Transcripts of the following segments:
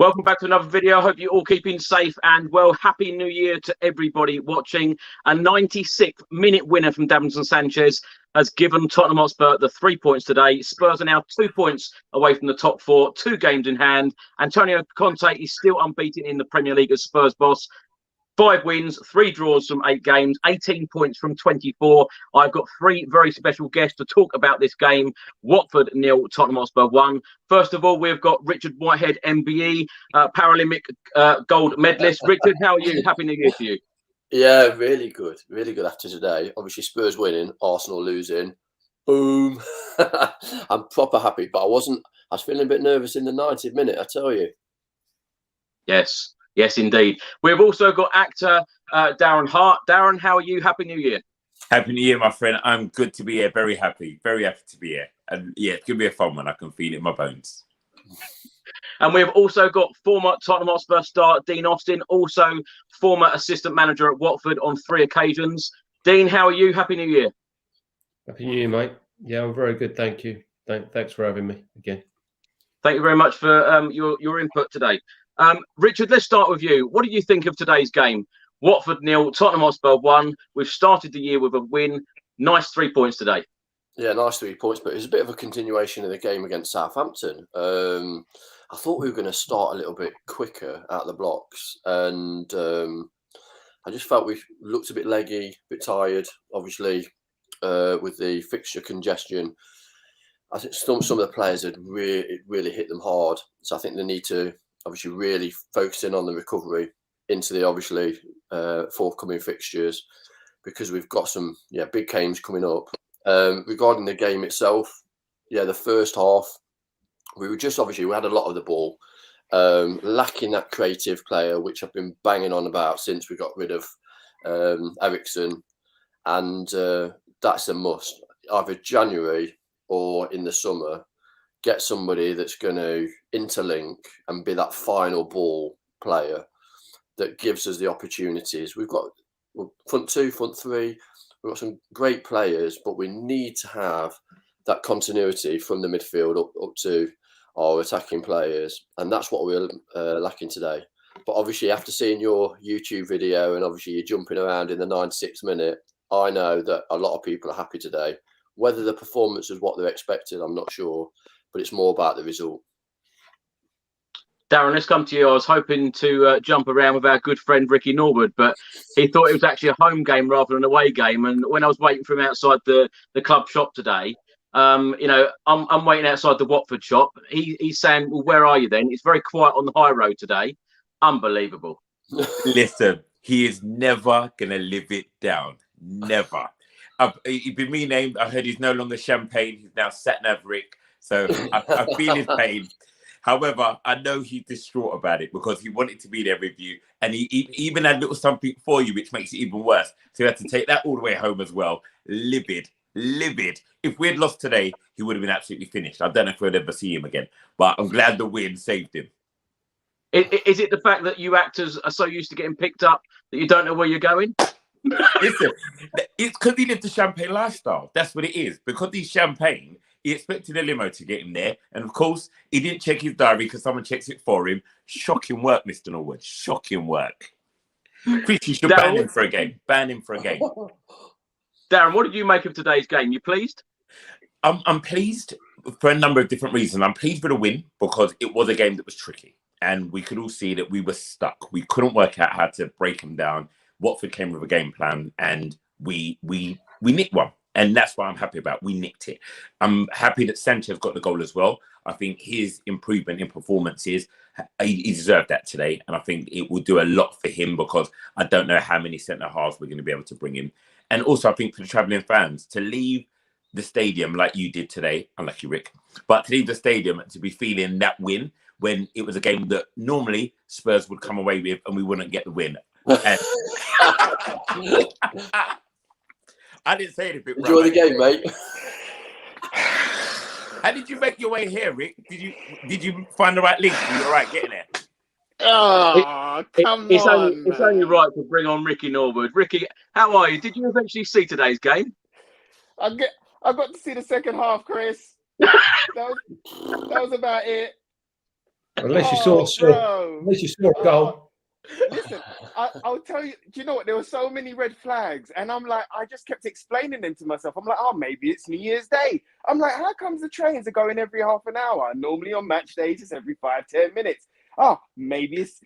Welcome back to another video. I hope you're all keeping safe and well. Happy New Year to everybody watching. A 96th-minute winner from Davinson Sanchez has given Tottenham Hotspur the 3 points today. Spurs are now 2 points away from the top four, 2 games in hand. Antonio Conte is still unbeaten in the Premier League as Spurs boss. 5 wins, 3 draws from 8 games, 18 points from 24. I've got 3 very special guests to talk about this game. Watford 0, Tottenham Hotspur 1. First of all, we've got Richard Whitehead, MBE, Paralympic gold medalist. Richard, how are you? Happy New Year to you. Yeah, really good. Really good after today. Obviously, Spurs winning, Arsenal losing. Boom. I'm proper happy, but I was feeling a bit nervous in the 90th minute, I tell you. Yes. Yes, indeed. We've also got actor Darren Hart. Darren, how are you? Happy New Year. Happy New Year, my friend. I'm good to be here. Very happy to be here. And yeah, it's going to be a fun one. I can feel it in my bones. And we've also got former Tottenham Hotspur star Dean Austin, also former assistant manager at Watford on 3 occasions. Dean, how are you? Happy New Year. Happy New Year, mate. Yeah, I'm very good. Thank you. Thanks for having me again. Thank you very much for your input today. Richard, let's start with you. What do you think of today's game? Watford 0, Tottenham Hotspur 1. We've started the year with a win. Nice 3 points today. Yeah, nice 3 points, but it was a bit of a continuation of the game against Southampton. I thought we were going to start a little bit quicker out of the blocks, and I just felt we looked a bit leggy, a bit tired, obviously, with the fixture congestion. I think some of the players had really hit them hard, so I think they need to obviously really focus in on the recovery into the obviously forthcoming fixtures, because we've got some big games coming up. Regarding the game itself, the first half we had a lot of the ball, lacking that creative player, which I've been banging on about since we got rid of Eriksen, and that's a must. Either January or in the summer, get somebody that's going to interlink and be that final ball player that gives us the opportunities. We've got front 2, front 3. We've got some great players, but we need to have that continuity from the midfield up to our attacking players, and that's what we're lacking today. But obviously, after seeing your YouTube video and obviously you're jumping around in the 96th minute, I know that a lot of people are happy today. Whether the performance is what they're expecting, I'm not sure, but it's more about the result. Darren, let's come to you. I was hoping to jump around with our good friend Ricky Norwood, but he thought it was actually a home game rather than an away game. And when I was waiting for him outside the club shop today, I'm waiting outside the Watford shop. He's saying, well, where are you then? It's very quiet on the high road today. Unbelievable. Listen, he is never going to live it down. Never. He's been renamed. I heard he's no longer Champagne. He's now Satnav Rick. So I feel his pain. However, I know he's distraught about it because he wanted to be there with you. And he even had a little something for you, which makes it even worse. So he had to take that all the way home as well. Livid. If we had lost today, he would have been absolutely finished. I don't know if we'd ever see him again. But I'm glad the win saved him. Is it the fact that you actors are so used to getting picked up that you don't know where you're going? Listen, it's because he lived the Champagne lifestyle. That's what it is. Because he's Champagne, he expected a limo to get him there. And of course, he didn't check his diary because someone checks it for him. Shocking work, Mr. Norwood. Shocking work. Chris, you should ban him for a game. Ban him for a game. Darren, what did you make of today's game? You pleased? I'm pleased for a number of different reasons. I'm pleased with the win because it was a game that was tricky. And we could all see that we were stuck. We couldn't work out how to break them down. Watford came with a game plan and we nicked one. And that's what I'm happy about. We nicked it. I'm happy that Sanchez got the goal as well. I think his improvement in performances, he deserved that today. And I think it will do a lot for him because I don't know how many centre-halves we're going to be able to bring in. And also, I think for the travelling fans, to leave the stadium like you did today, unlucky Rick, but to leave the stadium and to be feeling that win when it was a game that normally Spurs would come away with and we wouldn't get the win. And I didn't say anything. Enjoy the game, mate. How did you make your way here, Rick? Did you find the right link? You were right getting there. Oh, it's only right to bring on Ricky Norwood. Ricky, how are you? Did you eventually see today's game? I got to see the second half, Chris. that was about it. Unless you saw a goal. Listen, I'll tell you, do you know what? There were so many red flags, and I'm like, I just kept explaining them to myself. I'm like, oh, maybe it's New Year's Day. I'm like, how comes the trains are going every half an hour? Normally on match days, it's every 5-10 minutes. Oh, maybe it's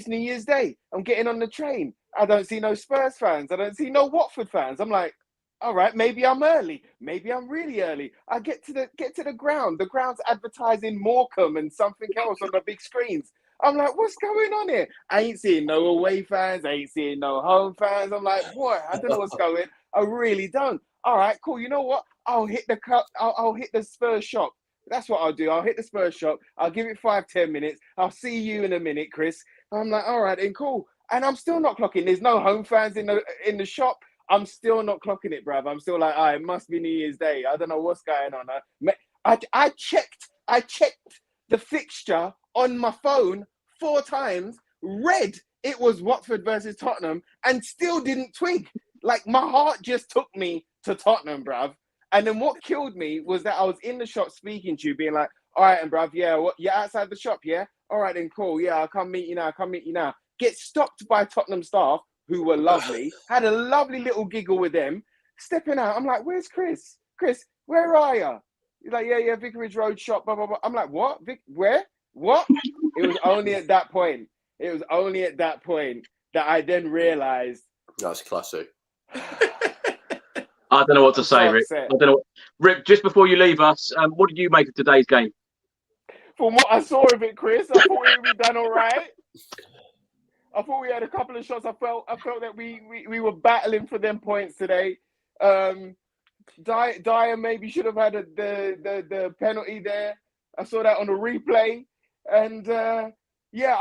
New Year's Day. I'm getting on the train. I don't see no Spurs fans. I don't see no Watford fans. I'm like, all right, maybe I'm early. Maybe I'm really early. I get to the ground. The ground's advertising Morecambe and something else on the big screens. I'm like, what's going on here? I ain't seeing no away fans. I ain't seeing no home fans. I'm like, boy, I don't know what's going. I really don't. All right, cool. You know what? I'll hit the Spurs shop. That's what I'll do. I'll hit the Spurs shop. I'll give it 5-10 minutes. I'll see you in a minute, Chris. I'm like, all right, then cool. And I'm still not clocking. There's no home fans in the shop. I'm still not clocking it, bruv. I'm still like, it must be New Year's Day. I don't know what's going on. I checked the fixture on my phone 4 times, read it was Watford versus Tottenham, and still didn't twig. Like, my heart just took me to Tottenham, bruv. And then what killed me was that I was in the shop speaking to you, being like, all right, and bruv, yeah, what, you're outside the shop, yeah? All right, then cool. Yeah, I'll come meet you now. Get stopped by Tottenham staff, who were lovely, had a lovely little giggle with them, stepping out. I'm like, where's Chris? Chris, where are you? He's like, yeah, Vicarage Road shop, blah, blah, blah. I'm like, what? Where? What? It was only at that point. That I then realized. That's classic. I don't know what to say, Rick. I don't know. Rick, just before you leave us, what did you make of today's game? From what I saw of it, Chris, I thought we done all right. I thought we had a couple of shots. I felt that we were battling for them points today. Dyer maybe should have had the penalty there. I saw that on the replay, and yeah,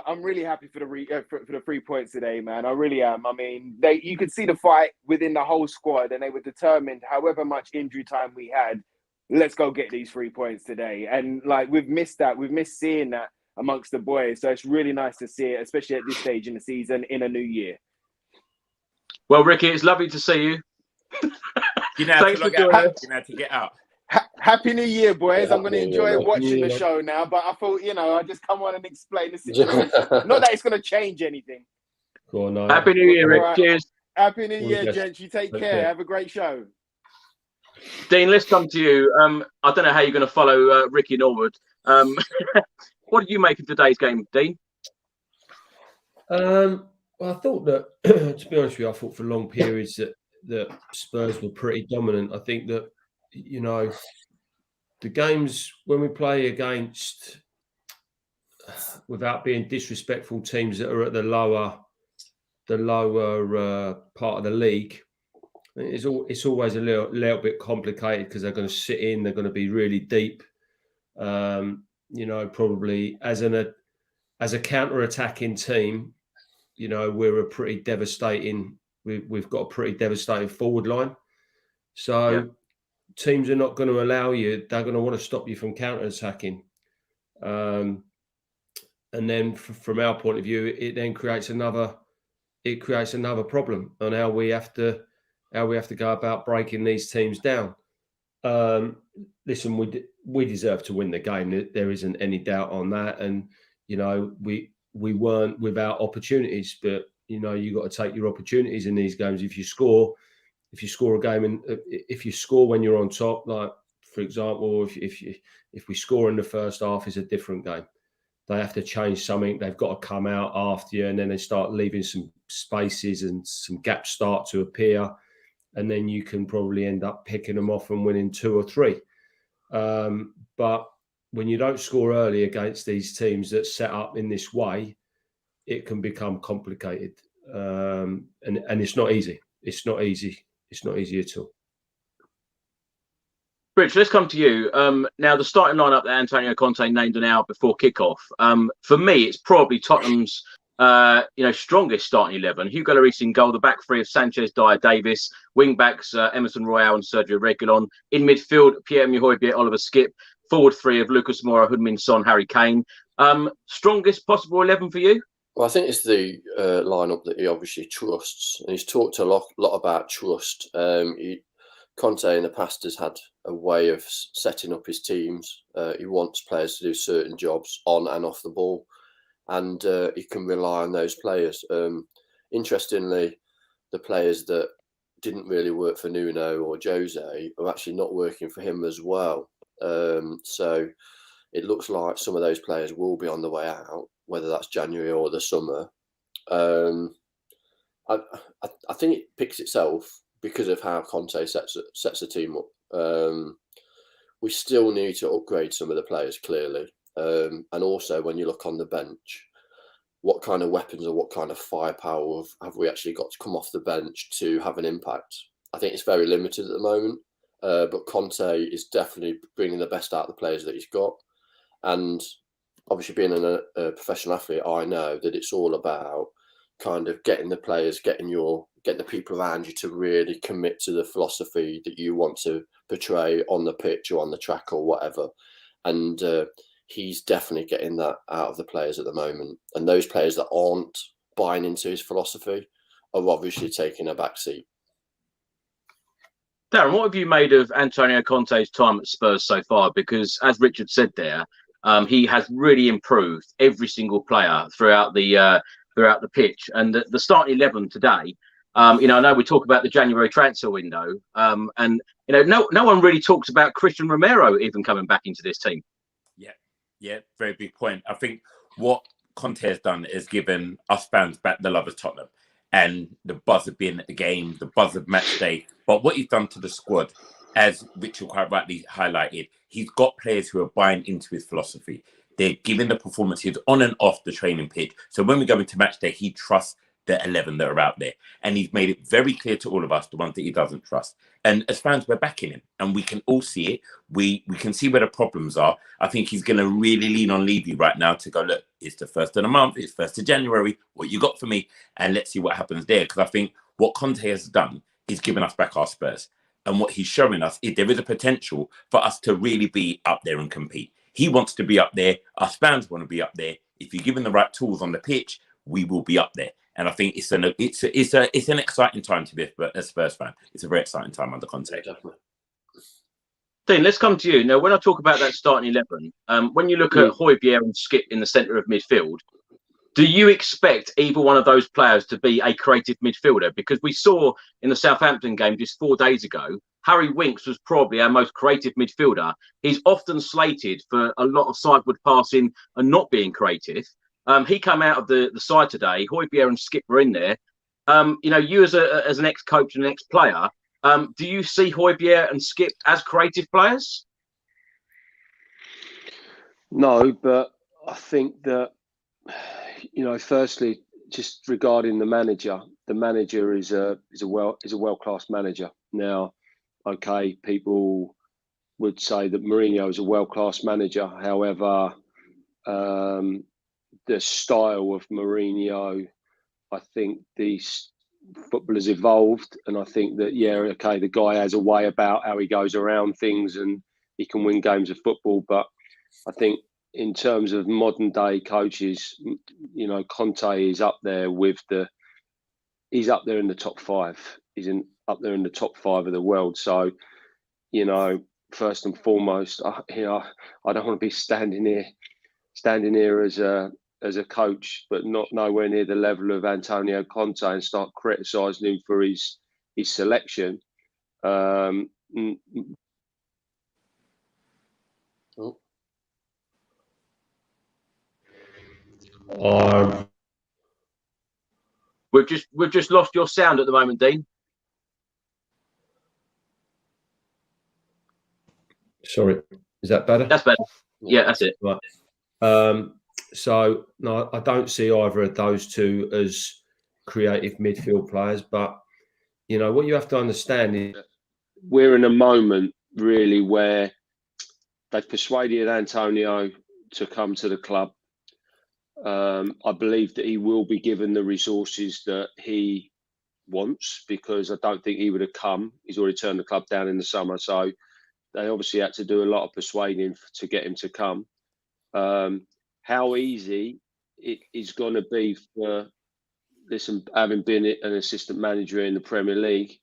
I'm really happy for the 3 points today, man. I really am. I mean, you could see the fight within the whole squad, and they were determined. However much injury time we had, let's go get these 3 points today. And like, we've missed that. We've missed seeing that amongst the boys. So it's really nice to see it, especially at this stage in the season in a new year. Well, Ricky, it's lovely to see you. You know, to get out. Happy New Year, boys. Yeah, I'm going to enjoy watching the show now, but I thought, I'd just come on and explain the situation. Not that it's going to change anything. Go on, Happy New Year, Rick. Right. Cheers. Happy New Year, gents. You take care. Have a great show. Dean, let's come to you. I don't know how you're going to follow Ricky Norwood. What did you make of today's game, Dean? Well, I thought that, to be honest with you, I thought for long periods that Spurs were pretty dominant. I think that, the games when we play against, without being disrespectful, teams that are at the lower part of the league, it's always a little bit complicated because they're going to sit in, they're going to be really deep. Probably as a counter-attacking team, we're a pretty devastating. We've got a pretty devastating forward line. So teams are not going to allow you. They're going to want to stop you from counter-attacking. And then from our point of view, it then creates another problem on how we have to go about breaking these teams down. Listen, we deserve to win the game. There isn't any doubt on that. And we weren't without opportunities, but you got to take your opportunities in these games. If you score a game and if you score when you're on top, like for example, if we score in the first half, it's a different game. They have to change something. They've got to come out after you, and then they start leaving some spaces and some gaps start to appear, and then you can probably end up picking them off and winning 2 or 3. But when you don't score early against these teams that set up in this way, it can become complicated, and it's not easy. It's not easy. It's not easy at all. Rich, let's come to you. Now, the starting lineup that Antonio Conte named an hour before kickoff. For me, it's probably Tottenham's strongest starting 11. Hugo Lloris in goal, the back three of Sanchez, Dyer, Davis, wing backs Emerson Royale and Sergio Reguilon. In midfield, Pierre-Emile Højbjerg, Oliver Skip. Forward three of Lucas Moura, Heung-min Son, Harry Kane. Strongest possible 11 for you? Well, I think it's the lineup that he obviously trusts, and he's talked a lot about trust. Conte in the past has had a way of setting up his teams. He wants players to do certain jobs on and off the ball, and he can rely on those players. Interestingly, the players that didn't really work for Nuno or Jose are actually not working for him as well. So it looks like some of those players will be on the way out, whether that's January or the summer. I think it picks itself because of how Conte sets the team up. We still need to upgrade some of the players, clearly. And also, when you look on the bench, what kind of weapons or what kind of firepower have we actually got to come off the bench to have an impact? I think it's very limited at the moment. But Conte is definitely bringing the best out of the players that he's got. And obviously, being a professional athlete, I know that it's all about kind of getting the players, getting the people around you to really commit to the philosophy that you want to portray on the pitch or on the track or whatever. And he's definitely getting that out of the players at the moment. And those players that aren't buying into his philosophy are obviously taking a back seat. Darren, what have you made of Antonio Conte's time at Spurs so far? Because as Richard said there, he has really improved every single player throughout the pitch. And the starting 11 today, I know we talk about the January transfer window, and no one really talks about Christian Romero even coming back into this team. Yeah, very big point. I think what Conte has done is given us fans back the love of Tottenham and the buzz of being at the game, the buzz of match day. But what he's done to the squad, as Richard quite rightly highlighted, he's got players who are buying into his philosophy. They're giving the performances on and off the training pitch. So when we go into match day, he trusts the 11 that are out there. And he's made it very clear to all of us, the ones that he doesn't trust. And as fans, we're backing him. And we can all see it. We can see where the problems are. I think he's going to really lean on Levy right now to go, look, it's the 1st of the month. It's 1st of January. What you got for me? And let's see what happens there. Because I think what Conte has done is given us back our Spurs. And what he's showing us is there is a potential for us to really be up there and compete. He wants to be up there. Us fans want to be up there. If you're given the right tools on the pitch, we will be up there. And I think it's an exciting time to be a Spurs fan. It's a very exciting time under Conte. Definitely. Dean, let's come to you. Now, when I talk about that starting 11, when you look at Højbjerg and Skip in the centre of midfield, do you expect either one of those players to be a creative midfielder? Because we saw in the Southampton game just 4 days ago, Harry Winks was probably our most creative midfielder. He's often slated for a lot of sideward passing and not being creative. He came out of the side today. Højbjerg and Skip were in there. You as an ex-coach and an ex-player, do you see Højbjerg and Skip as creative players? No, but I think that, firstly, just regarding the manager is a world-class manager. Now, okay, people would say that Mourinho is a world-class manager. However, the style of Mourinho, I think these footballers evolved, and I think that the guy has a way about how he goes around things and he can win games of football. But I think in terms of modern day coaches, Conte is up there he's up there in the top 5. He's up there in the top 5 of the world. So, first and foremost, I don't want to be standing here as a coach, but not nowhere near the level of Antonio Conte and start criticising him for his selection. We've just lost your sound at the moment, Dean. Sorry, is that better? That's better. Yeah, that's it. Right. So no, I don't see either of those two as creative midfield players. But what you have to understand is we're in a moment really where they've persuaded Antonio to come to the club. I believe that he will be given the resources that he wants, because I don't think he would have come. He's already turned the club down in the summer, so they obviously had to do a lot of persuading to get him to come. How easy it is going to be for, having been an assistant manager in the Premier League,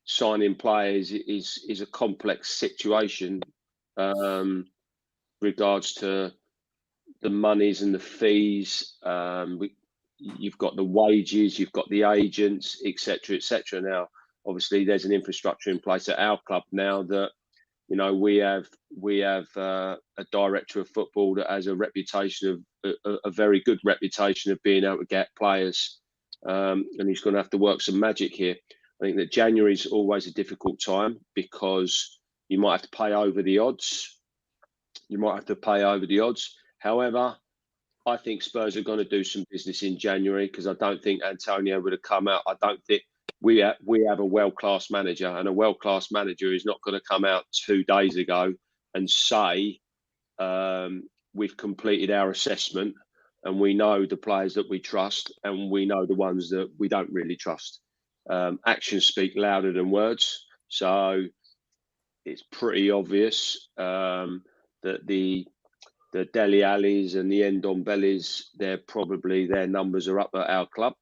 signing players is a complex situation. Regards to the monies and the fees, you've got the wages, you've got the agents, etc., etc. Now, obviously, there's an infrastructure in place at our club now that, you know, we have a director of football that has a reputation of a very good reputation of being able to get players, and he's going to have to work some magic here. I think that January is always a difficult time because you might have to pay over the odds. However, I think Spurs are going to do some business in January because I don't think Antonio would have come out. I don't think we have a world-class manager, and a world-class manager is not going to come out 2 days ago and say, we've completed our assessment and we know the players that we trust and we know the ones that we don't really trust. Actions speak louder than words. So it's pretty obvious that the Dele Allis and the Ndombele's, their numbers are up at our club.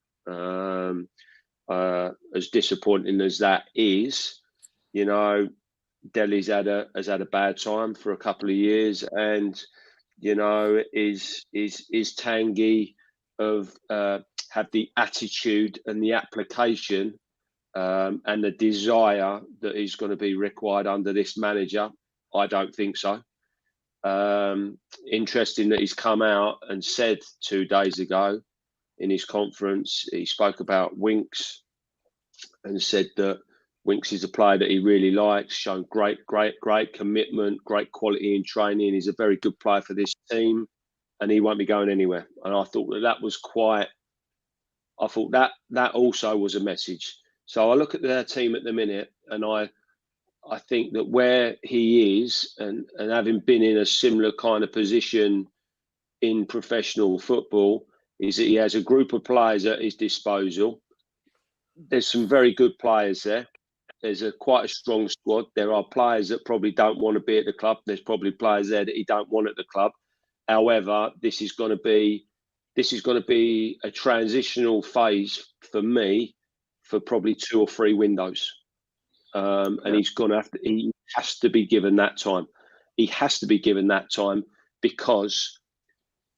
As disappointing as that is, you know, Dele's has had a bad time for a couple of years, and you know is Tanguy have the attitude and the application and the desire that is going to be required under this manager? I don't think so. Interesting that he's come out and said 2 days ago in his conference, he spoke about Winks and said that Winks is a player that he really likes, shown great commitment, great quality in training. He's a very good player for this team and he won't be going anywhere. And I thought that was that also was a message. So I look at their team at the minute and I think that where he is, and having been in a similar kind of position in professional football, is that he has a group of players at his disposal. There's some very good players there. There's quite a strong squad. There are players that probably don't want to be at the club. There's probably players there that he don't want at the club. However, this is going to be a transitional phase for me for probably 2 or 3 windows. And he has to be given that time. He has to be given that time because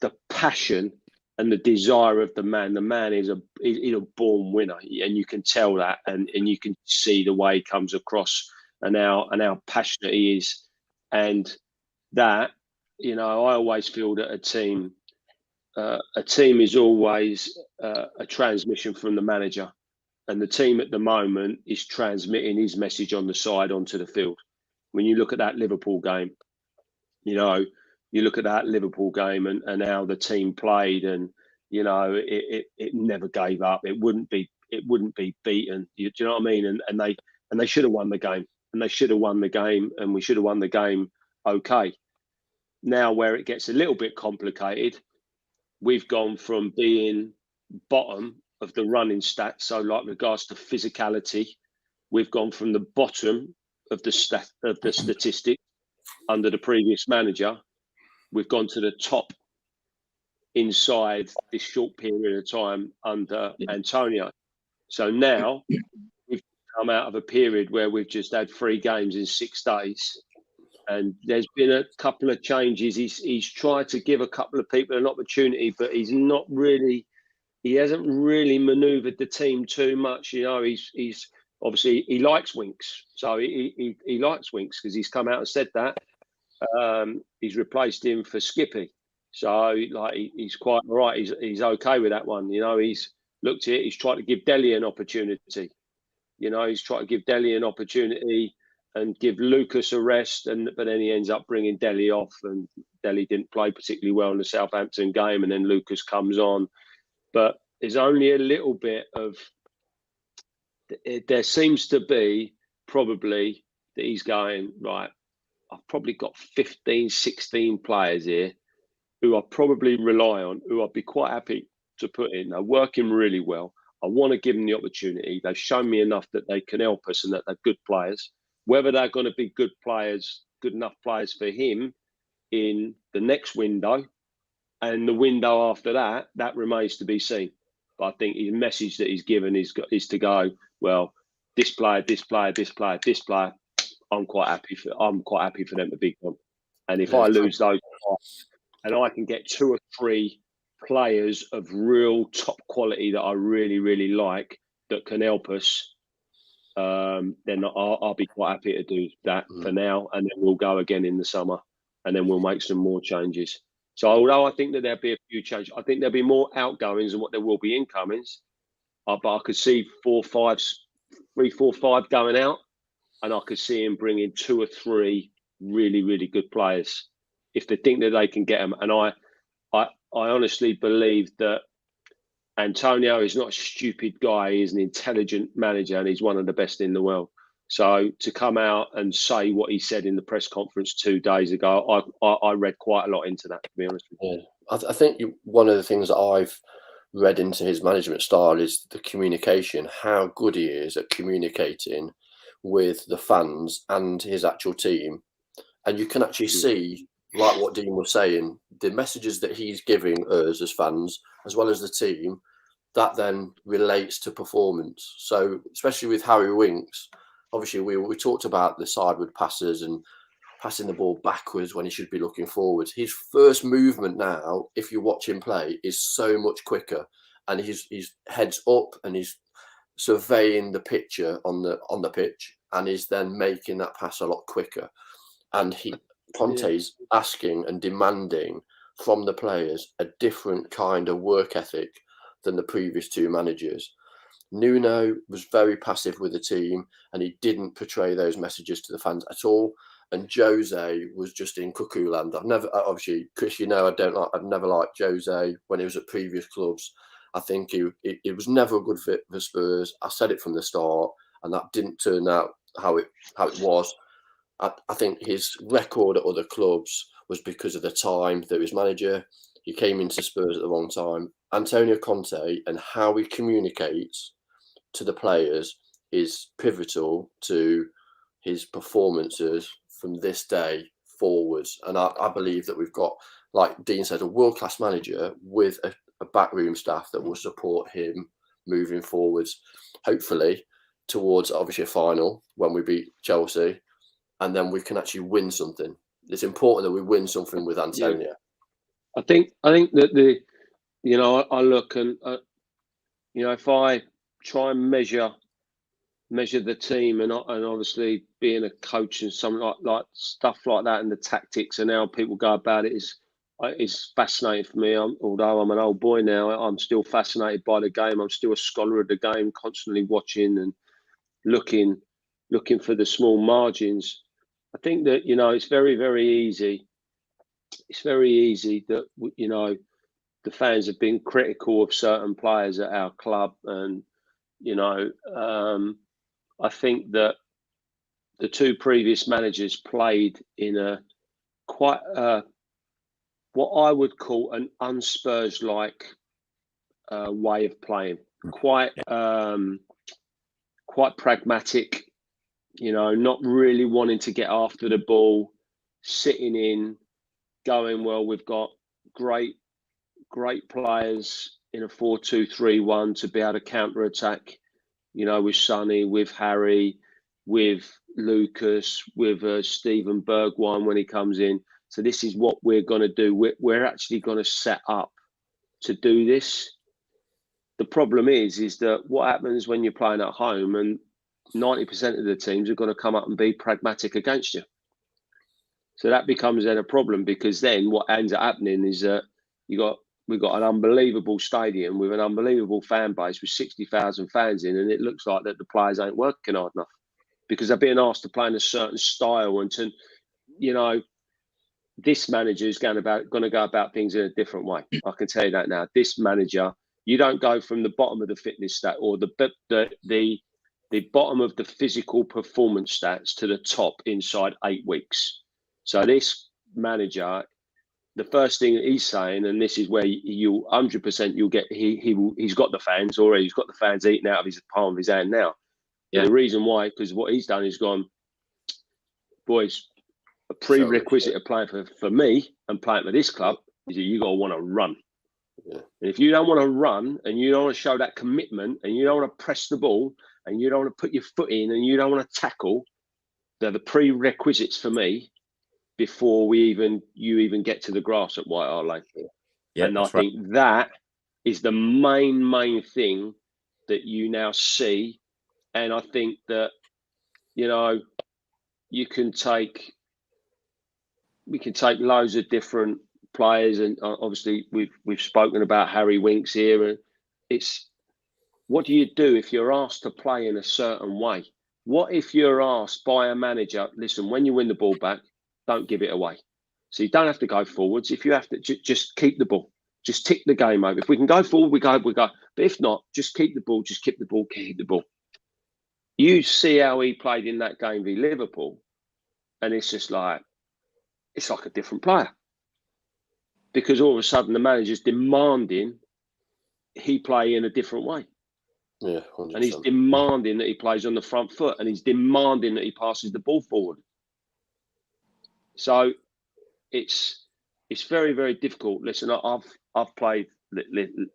the passion and the desire of the man is a born winner, and you can tell that, and you can see the way he comes across and how passionate he is. And that, you know, I always feel that a team is always a transmission from the manager. And the team at the moment is transmitting his message on the side onto the field. When you look at that Liverpool game, you know, and how the team played, and you know, it never gave up. It wouldn't be beaten. Do you know what I mean? And they should have won the game. And we should have won the game okay. Now where it gets a little bit complicated, we've gone from being bottom of the running stats, so like regards to physicality, we've gone from the bottom of the statistics under the previous manager. We've gone to the top inside this short period of time under Antonio. So now we've come out of a period where we've just had 3 games in 6 days, and there's been a couple of changes. He's tried to give a couple of people an opportunity, but he hasn't really manoeuvred the team too much. You know, he's obviously, he likes Winks. So he likes Winks because he's come out and said that. He's replaced him for Skippy. So like he's quite all right. He's okay with that one. You know, he's looked at it. He's tried to give Dele an opportunity. You know, he's tried to give Dele an opportunity and give Lucas a rest. But then he ends up bringing Dele off, and Dele didn't play particularly well in the Southampton game. And then Lucas comes on. But there's only a little bit of, there seems to be probably that he's going, right, I've probably got 15, 16 players here who I probably rely on, who I'd be quite happy to put in. They're working really well. I want to give them the opportunity. They've shown me enough that they can help us and that they're good players. Whether they're going to be good enough players for him in the next window and the window after that remains to be seen. But I think his message that he's given is to go, well, this player, this player, this player, this player, I'm quite happy for them to be gone. And if I lose those, and I can get 2 or 3 players of real top quality that I really, really like that can help us, then I'll be quite happy to do that for now. And then we'll go again in the summer, and then we'll make some more changes. So although I think that there'll be a few changes, I think there'll be more outgoings than what there will be incomings. But I could see 3, 4, 5 going out, and I could see him bringing 2 or 3 really, really good players if they think that they can get them. And I honestly believe that Antonio is not a stupid guy. He's an intelligent manager, and he's one of the best in the world. So to come out and say what he said in the press conference 2 days ago, I read quite a lot into that, to be honest with you. I think one of the things that I've read into his management style is the communication, how good he is at communicating with the fans and his actual team. And you can actually see, like what Dean was saying, the messages that he's giving us as fans, as well as the team, that then relates to performance. So especially with Harry Winks, obviously we talked about the sideward passes and passing the ball backwards when he should be looking forwards. His first movement now, if you watch him play, is so much quicker, and he's heads up and he's surveying the picture on the pitch, and is then making that pass a lot quicker. And Conte's asking and demanding from the players a different kind of work ethic than the previous 2 managers. Nuno was very passive with the team, and he didn't portray those messages to the fans at all. And Jose was just in cuckoo land. I've never, obviously, Chris, you know, I've never liked Jose when he was at previous clubs. I think he was never a good fit for Spurs. I said it from the start, and that didn't turn out how it was. I think his record at other clubs was because of the time that he was manager. He came into Spurs at the wrong time. Antonio Conte and how he communicates to the players is pivotal to his performances from this day forwards. And I believe that we've got, like Dean said, a world-class manager with a backroom staff that will support him moving forwards, hopefully towards obviously a final when we beat Chelsea, and then we can actually win something. It's important that we win something with Antonio. I think that I look and if I try and measure the team, and obviously being a coach and something like stuff like that, and the tactics and how people go about it is fascinating for me. Although I'm an old boy now, I'm still fascinated by the game. I'm still a scholar of the game, constantly watching and looking for the small margins. I think that it's very, very easy. It's very easy that the fans have been critical of certain players at our club, and I think that the 2 previous managers played in a quite what I would call an un-Spurs-like way of playing. Quite pragmatic, not really wanting to get after the ball, sitting in, going, well, we've got great players in a 4-2-3-1 to be able to counter-attack, with Sonny, with Harry, with Lucas, with Steven Bergwijn when he comes in. So this is what we're going to do. We're actually going to set up to do this. The problem is that what happens when you're playing at home and 90% of the teams are going to come up and be pragmatic against you. So that becomes then a problem, because then what ends up happening is that we've got an unbelievable stadium with an unbelievable fan base with 60,000 fans in, and it looks like that the players ain't working hard enough because they're being asked to play in a certain style, and to, this manager is going to go about things in a different way. I can tell you that now. This manager, you don't go from the bottom of the fitness stat or the bottom of the physical performance stats to the top inside 8 weeks. So this manager, the first thing he's saying, and this is where you 100% you'll get, he's got the fans already. He's got the fans eating out of his palm of his hand now. Yeah. The reason why, because what he's done is gone, boys, a prerequisite of playing for me and playing for this club is that you got to want to run. Yeah. And if you don't want to run and you don't want to show that commitment and you don't want to press the ball, and you don't want to put your foot in, and you don't want to tackle, they're the prerequisites for me before you even get to the grass at White Hart Lane. Yeah, and I think that is the main thing that you now see. And I think that, you know, we can take loads of different players, and obviously we've spoken about Harry Winks here, and it's, what do you do if you're asked to play in a certain way? What if you're asked by a manager, listen, when you win the ball back, don't give it away. So you don't have to go forwards. If you have to, just keep the ball. Just tick the game over. If we can go forward, we go. But if not, just keep the ball. Just keep the ball. Keep the ball. You see how he played in that game v Liverpool, and it's just like, it's like a different player. Because all of a sudden the manager's demanding he play in a different way. Yeah, 100%. And he's demanding that he plays on the front foot, and he's demanding that he passes the ball forward. So it's very, very difficult. Listen, I've played.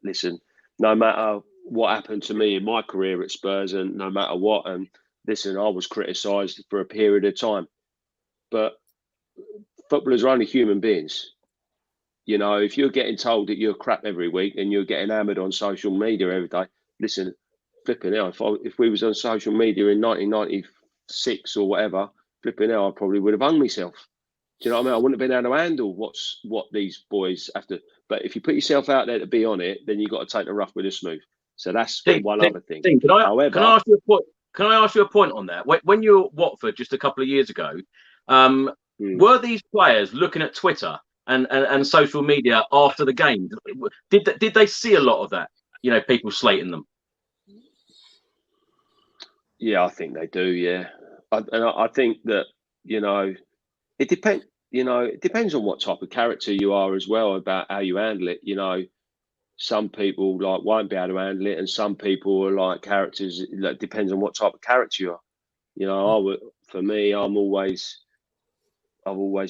Listen, no matter what happened to me in my career at Spurs, and no matter what, and listen, I was criticised for a period of time. But footballers are only human beings. You know, if you're getting told that you're crap every week and you're getting hammered on social media every day, listen, flipping hell, if we was on social media in 1996 or whatever, flipping hell, I probably would have hung myself. Do you know what I mean? I wouldn't have been able to handle what these boys have to. But if you put yourself out there to be on it, then you've got to take the rough with the smooth. So that's one other thing. Can I ask you a point? Can I ask you a point on that? When you were at Watford just a couple of years ago, were these players looking at Twitter and social media after the game? Did they see a lot of that? You know, people slating them. Yeah, I think they do. Yeah, I think that, you know, it depends. You know, it depends on what type of character you are as well, about how you handle it. You know, some people like won't be able to handle it, and some people are like characters. It depends on what type of character you are. You know, for me, I've always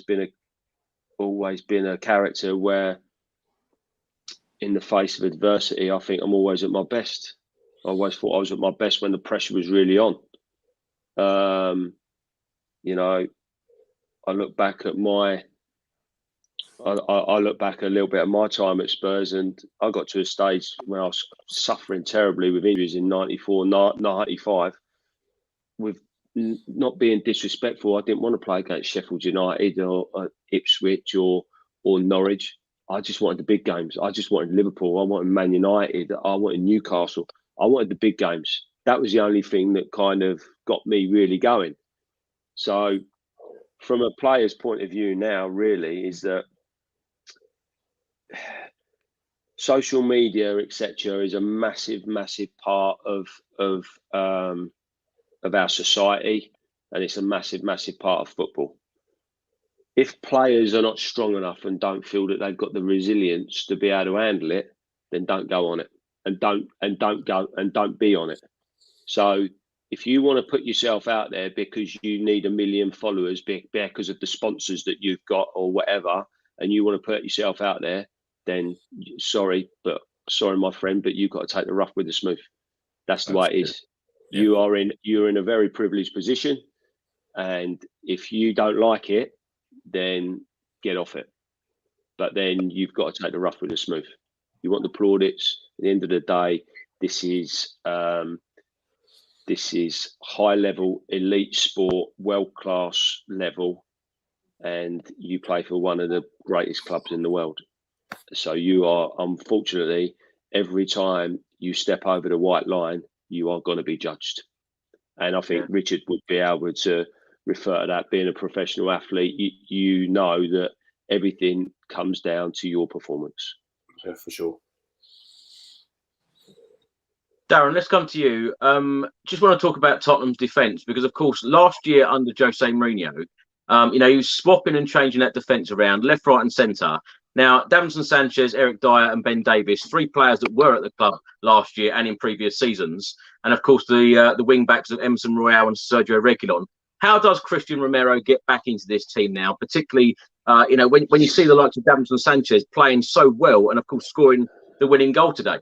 been a character where, in the face of adversity, I think I'm always at my best. I always thought I was at my best when the pressure was really on. You know, I look back at I look back a little bit at my time at Spurs, and I got to a stage when I was suffering terribly with injuries in 94, 95, with not being disrespectful. I didn't want to play against Sheffield United or Ipswich or Norwich. I just wanted the big games. I just wanted Liverpool. I wanted Man United. I wanted Newcastle. I wanted the big games. That was the only thing that kind of got me really going. So from a player's point of view now, really, is that social media, etc., is a massive part of our society, and it's a massive part of football. If players are not strong enough and don't feel that they've got the resilience to be able to handle it, then don't go on it, and don't be on it. So if you want to put yourself out there because you need 1 million followers because of the sponsors that you've got or whatever, and you want to put yourself out there, then sorry, my friend, but you've got to take the rough with the smooth. That's the way it is. Yeah. You're in a very privileged position, and if you don't like it, then get off it. But then you've got to take the rough with the smooth. You want the plaudits. At the end of the day, this is high level, elite sport, world class level, and you play for one of the greatest clubs in the world. So you are, unfortunately, every time you step over the white line, you are going to be judged. And I think Richard would be able to refer to that. Being a professional athlete, you know that everything comes down to your performance. Yeah, for sure. Darren, let's come to you. Just want to talk about Tottenham's defence, because, of course, last year under Jose Mourinho, you know, he was swapping and changing that defence around left, right and centre. Now, Davinson Sanchez, Eric Dyer and Ben Davies, 3 players that were at the club last year and in previous seasons. And, of course, the wing-backs of Emerson Royale and Sergio Reguilon. How does Christian Romero get back into this team now, particularly, you know, when you see the likes of Davinson Sanchez playing so well and, of course, scoring the winning goal today?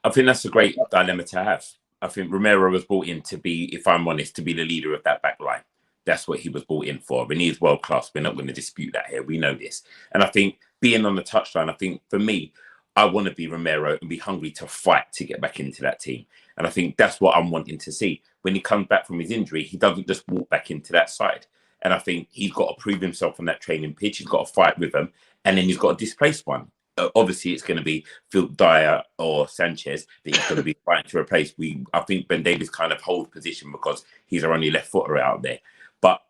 I think that's a great dilemma to have, I think Romero was brought in to be, if I'm honest, to be the leader of that back line. That's what he was brought in for. And he is world class. We're not going to dispute that here. We know this. And I think being on the touchline, I think for me, I want to be Romero and be hungry to fight to get back into that team. And I think that's what I'm wanting to see. When he comes back from his injury, he doesn't just walk back into that side. And I think he's got to prove himself on that training pitch. He's got to fight with them. And then he's got to displace one. Obviously, it's going to be Phil Dyer or Sanchez that he's going to be fighting to replace. I think Ben Davies kind of holds position because he's our only left footer out there. But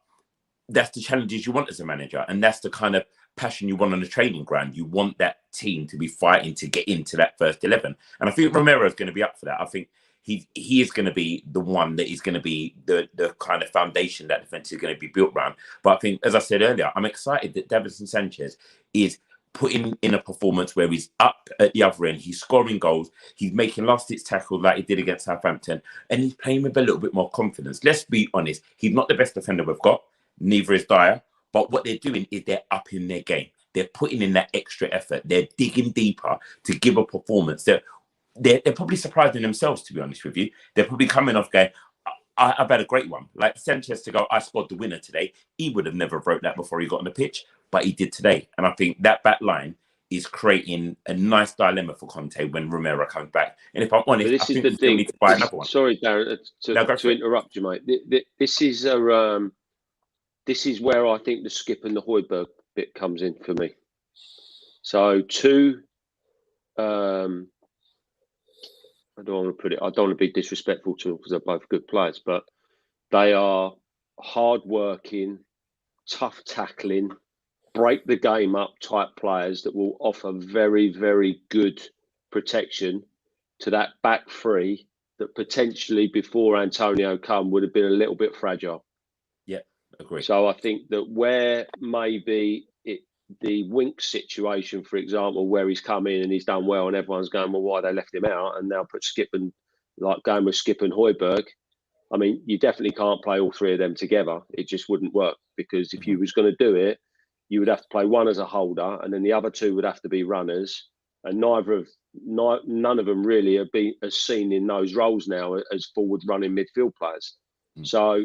that's the challenges you want as a manager. And that's the kind of passion you want on the training ground. You want that team to be fighting to get into that first 11. And I think Romero is going to be up for that. I think he is going to be the one that is going to be the kind of foundation that defense is going to be built around. But I think, as I said earlier, I'm excited that Davinson Sanchez is putting in a performance where he's up at the other end, he's scoring goals, he's making last-ditch tackles like he did against Southampton, and he's playing with a little bit more confidence. Let's be honest, he's not the best defender we've got, neither is Dyer, but what they're doing is they're upping their game. They're putting in that extra effort. They're digging deeper to give a performance. They're probably surprising themselves, to be honest with you. They're probably coming off going, I've had a great one. Like Sanchez to go, I scored the winner today. He would have never wrote that before he got on the pitch, but he did today. And I think that back line is creating a nice dilemma for Conte when Romero comes back. And if I'm honest, this I is think the we thing. need to buy another one. Sorry, Darren, to interrupt you, mate. This is where I think the Skip and the Højbjerg bit comes in for me. So I don't want to put it. I don't want to be disrespectful to them because they're both good players, but they are hard-working, tough tackling, break the game up type players that will offer very, very good protection to that back three that potentially before Antonio come would have been a little bit fragile. Yeah, agree. So I think that where maybe the Wink situation, for example, where he's come in and he's done well and everyone's going, well, why they left him out and now put Skip and like going with Skip and Højbjerg. I mean, you definitely can't play all three of them together. It just wouldn't work because if you was going to do it, you would have to play one as a holder and then the other two would have to be runners. And none of them really are seen in those roles now as forward running midfield players. So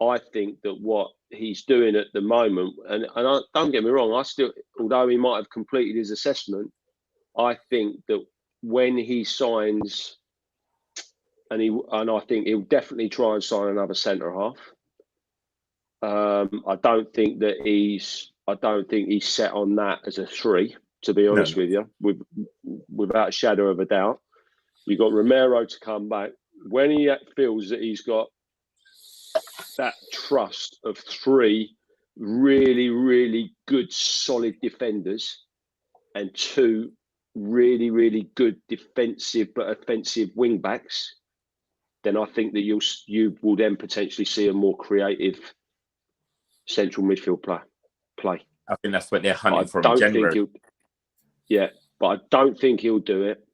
I think that what he's doing at the moment, and don't get me wrong, although he might have completed his assessment, I think that when he signs, and I think he'll definitely try and sign another centre half. I don't think he's set on that as a 3. To be honest with you, without a shadow of a doubt. You've got Romero to come back. When he feels that he's got that trust of 3 really, really good, solid defenders and 2 really, really good defensive but offensive wing backs, then I think that you will then potentially see a more creative central midfield play. I think that's what they're hunting for in January. But I don't think he'll do it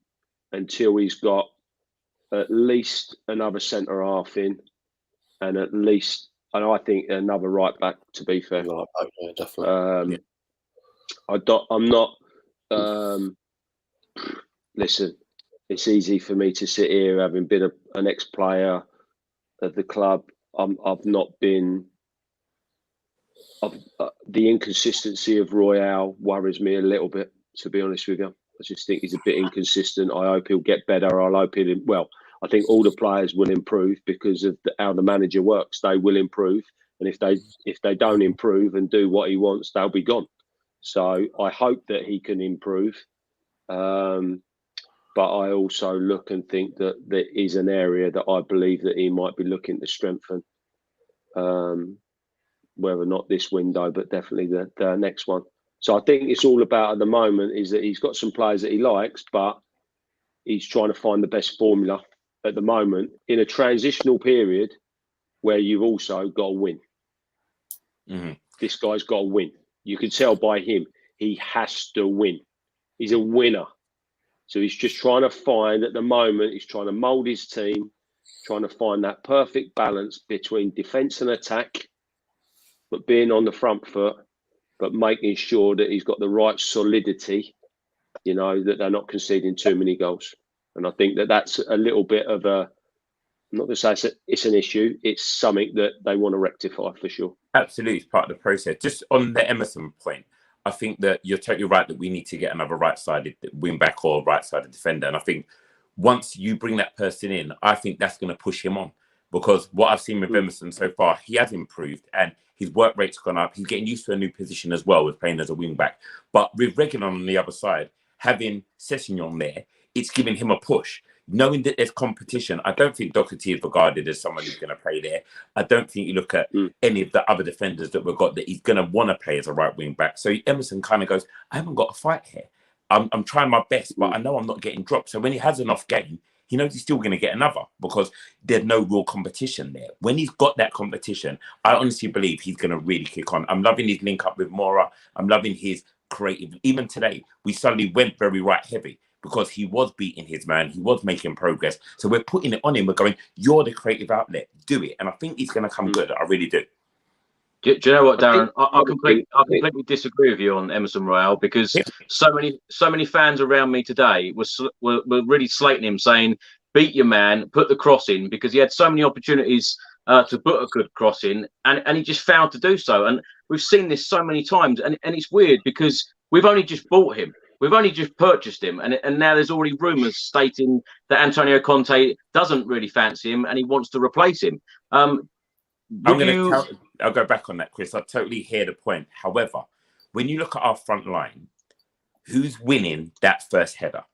until he's got at least another centre half in, and at least, and I think another right back. To be fair, right back, yeah, definitely. I'm not. Listen, it's easy for me to sit here having been an ex-player of the club. I've not been. The inconsistency of Royale worries me a little bit, to be honest with you. I just think he's a bit inconsistent. I hope he'll get better. I think all the players will improve because of how the manager works. They will improve. And if they don't improve and do what he wants, they'll be gone. So I hope that he can improve. But I also look and think that there is an area that I believe that he might be looking to strengthen. Whether not this window, but definitely the next one. So I think it's all about at the moment is that he's got some players that he likes, but he's trying to find the best formula at the moment in a transitional period where you've also got to win. Mm-hmm. This guy's got to win. You can tell by him, he has to win. He's a winner. So he's just trying to find at the moment, he's trying to mould his team, trying to find that perfect balance between defence and attack, but being on the front foot, but making sure that he's got the right solidity, that they're not conceding too many goals. And I think that that's a little bit of I'm not going to say it's an issue. It's something that they want to rectify for sure. Absolutely, it's part of the process. Just on the Emerson point, I think that you're totally right that we need to get another right-sided wing back or right-sided defender. And I think once you bring that person in, I think that's going to push him on. Because what I've seen with Emerson so far, he has improved and his work rate's gone up. He's getting used to a new position as well with playing as a wing back. But with Reguilon on the other side, having Sessegnon there, it's giving him a push. Knowing that there's competition, I don't think Doherty is regarded as someone who's going to play there. I don't think you look at any of the other defenders that we've got that he's going to want to play as a right wing back. So Emerson kind of goes, I haven't got a fight here. I'm trying my best, but I know I'm not getting dropped. So when he has an off game, he knows he's still going to get another because there's no real competition there. When he's got that competition, I honestly believe he's going to really kick on. I'm loving his link up with Mora. I'm loving his creative. Even today, we suddenly went very right heavy because he was beating his man. He was making progress. So we're putting it on him. We're going, you're the creative outlet. Do it. And I think he's going to come good. I really do. Do you know what, Darren? I completely disagree with you on Emerson Royale because so many fans around me today were really slating him, saying, beat your man, put the cross in, because he had so many opportunities to put a good cross in, and he just failed to do so. And we've seen this so many times, and it's weird because we've only just bought him. We've only just purchased him, and now there's already rumours stating that Antonio Conte doesn't really fancy him and he wants to replace him. I'll go back on that, Chris. I totally hear the point. However, when you look at our front line, who's winning that first header?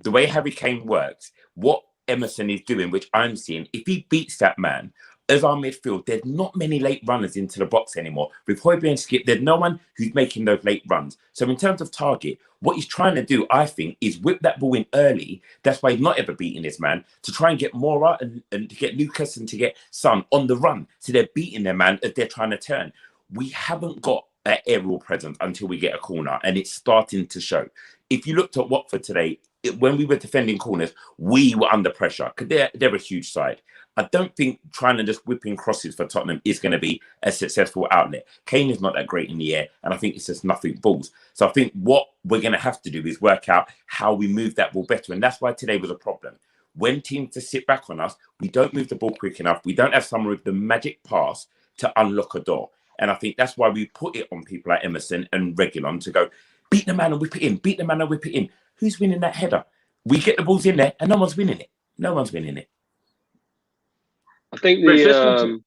The way Harry Kane works, what Emerson is doing, which I'm seeing, if he beats that man, as our midfield, there's not many late runners into the box anymore. With Højbjerg and Skip, there's no one who's making those late runs. So in terms of target, what he's trying to do, I think, is whip that ball in early. That's why he's not ever beating this man, to try and get Mora and to get Lucas and to get Son on the run. So they're beating their man as they're trying to turn. We haven't got an aerial presence until we get a corner, and it's starting to show. If you looked at Watford today, when we were defending corners, we were under pressure because they're a huge side. I don't think trying to just whipping crosses for Tottenham is going to be a successful outlet. Kane is not that great in the air, and I think it's just nothing balls. So I think what we're going to have to do is work out how we move that ball better, and that's why today was a problem. When teams just sit back on us, we don't move the ball quick enough. We don't have someone with the magic pass to unlock a door, and I think that's why we put it on people like Emerson and Reguilon to go, beat the man and whip it in, beat the man and whip it in. Who's winning that header? We get the balls in there, and no one's winning it. No one's winning it. I think the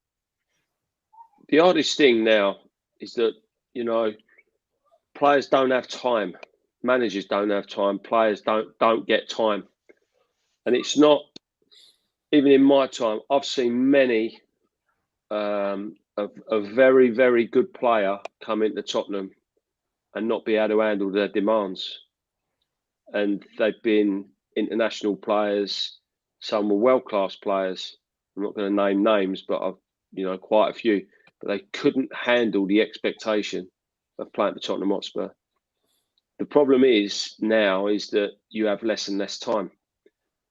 hardest thing now is that, you know, players don't have time. Managers don't have time. Players don't get time. And it's not, even in my time, I've seen many a very, very good player come into Tottenham and not be able to handle their demands. And they've been international players. Some were world-class players. I'm not going to name names, but I've, quite a few. But they couldn't handle the expectation of playing for Tottenham Hotspur. The problem is now is that you have less and less time.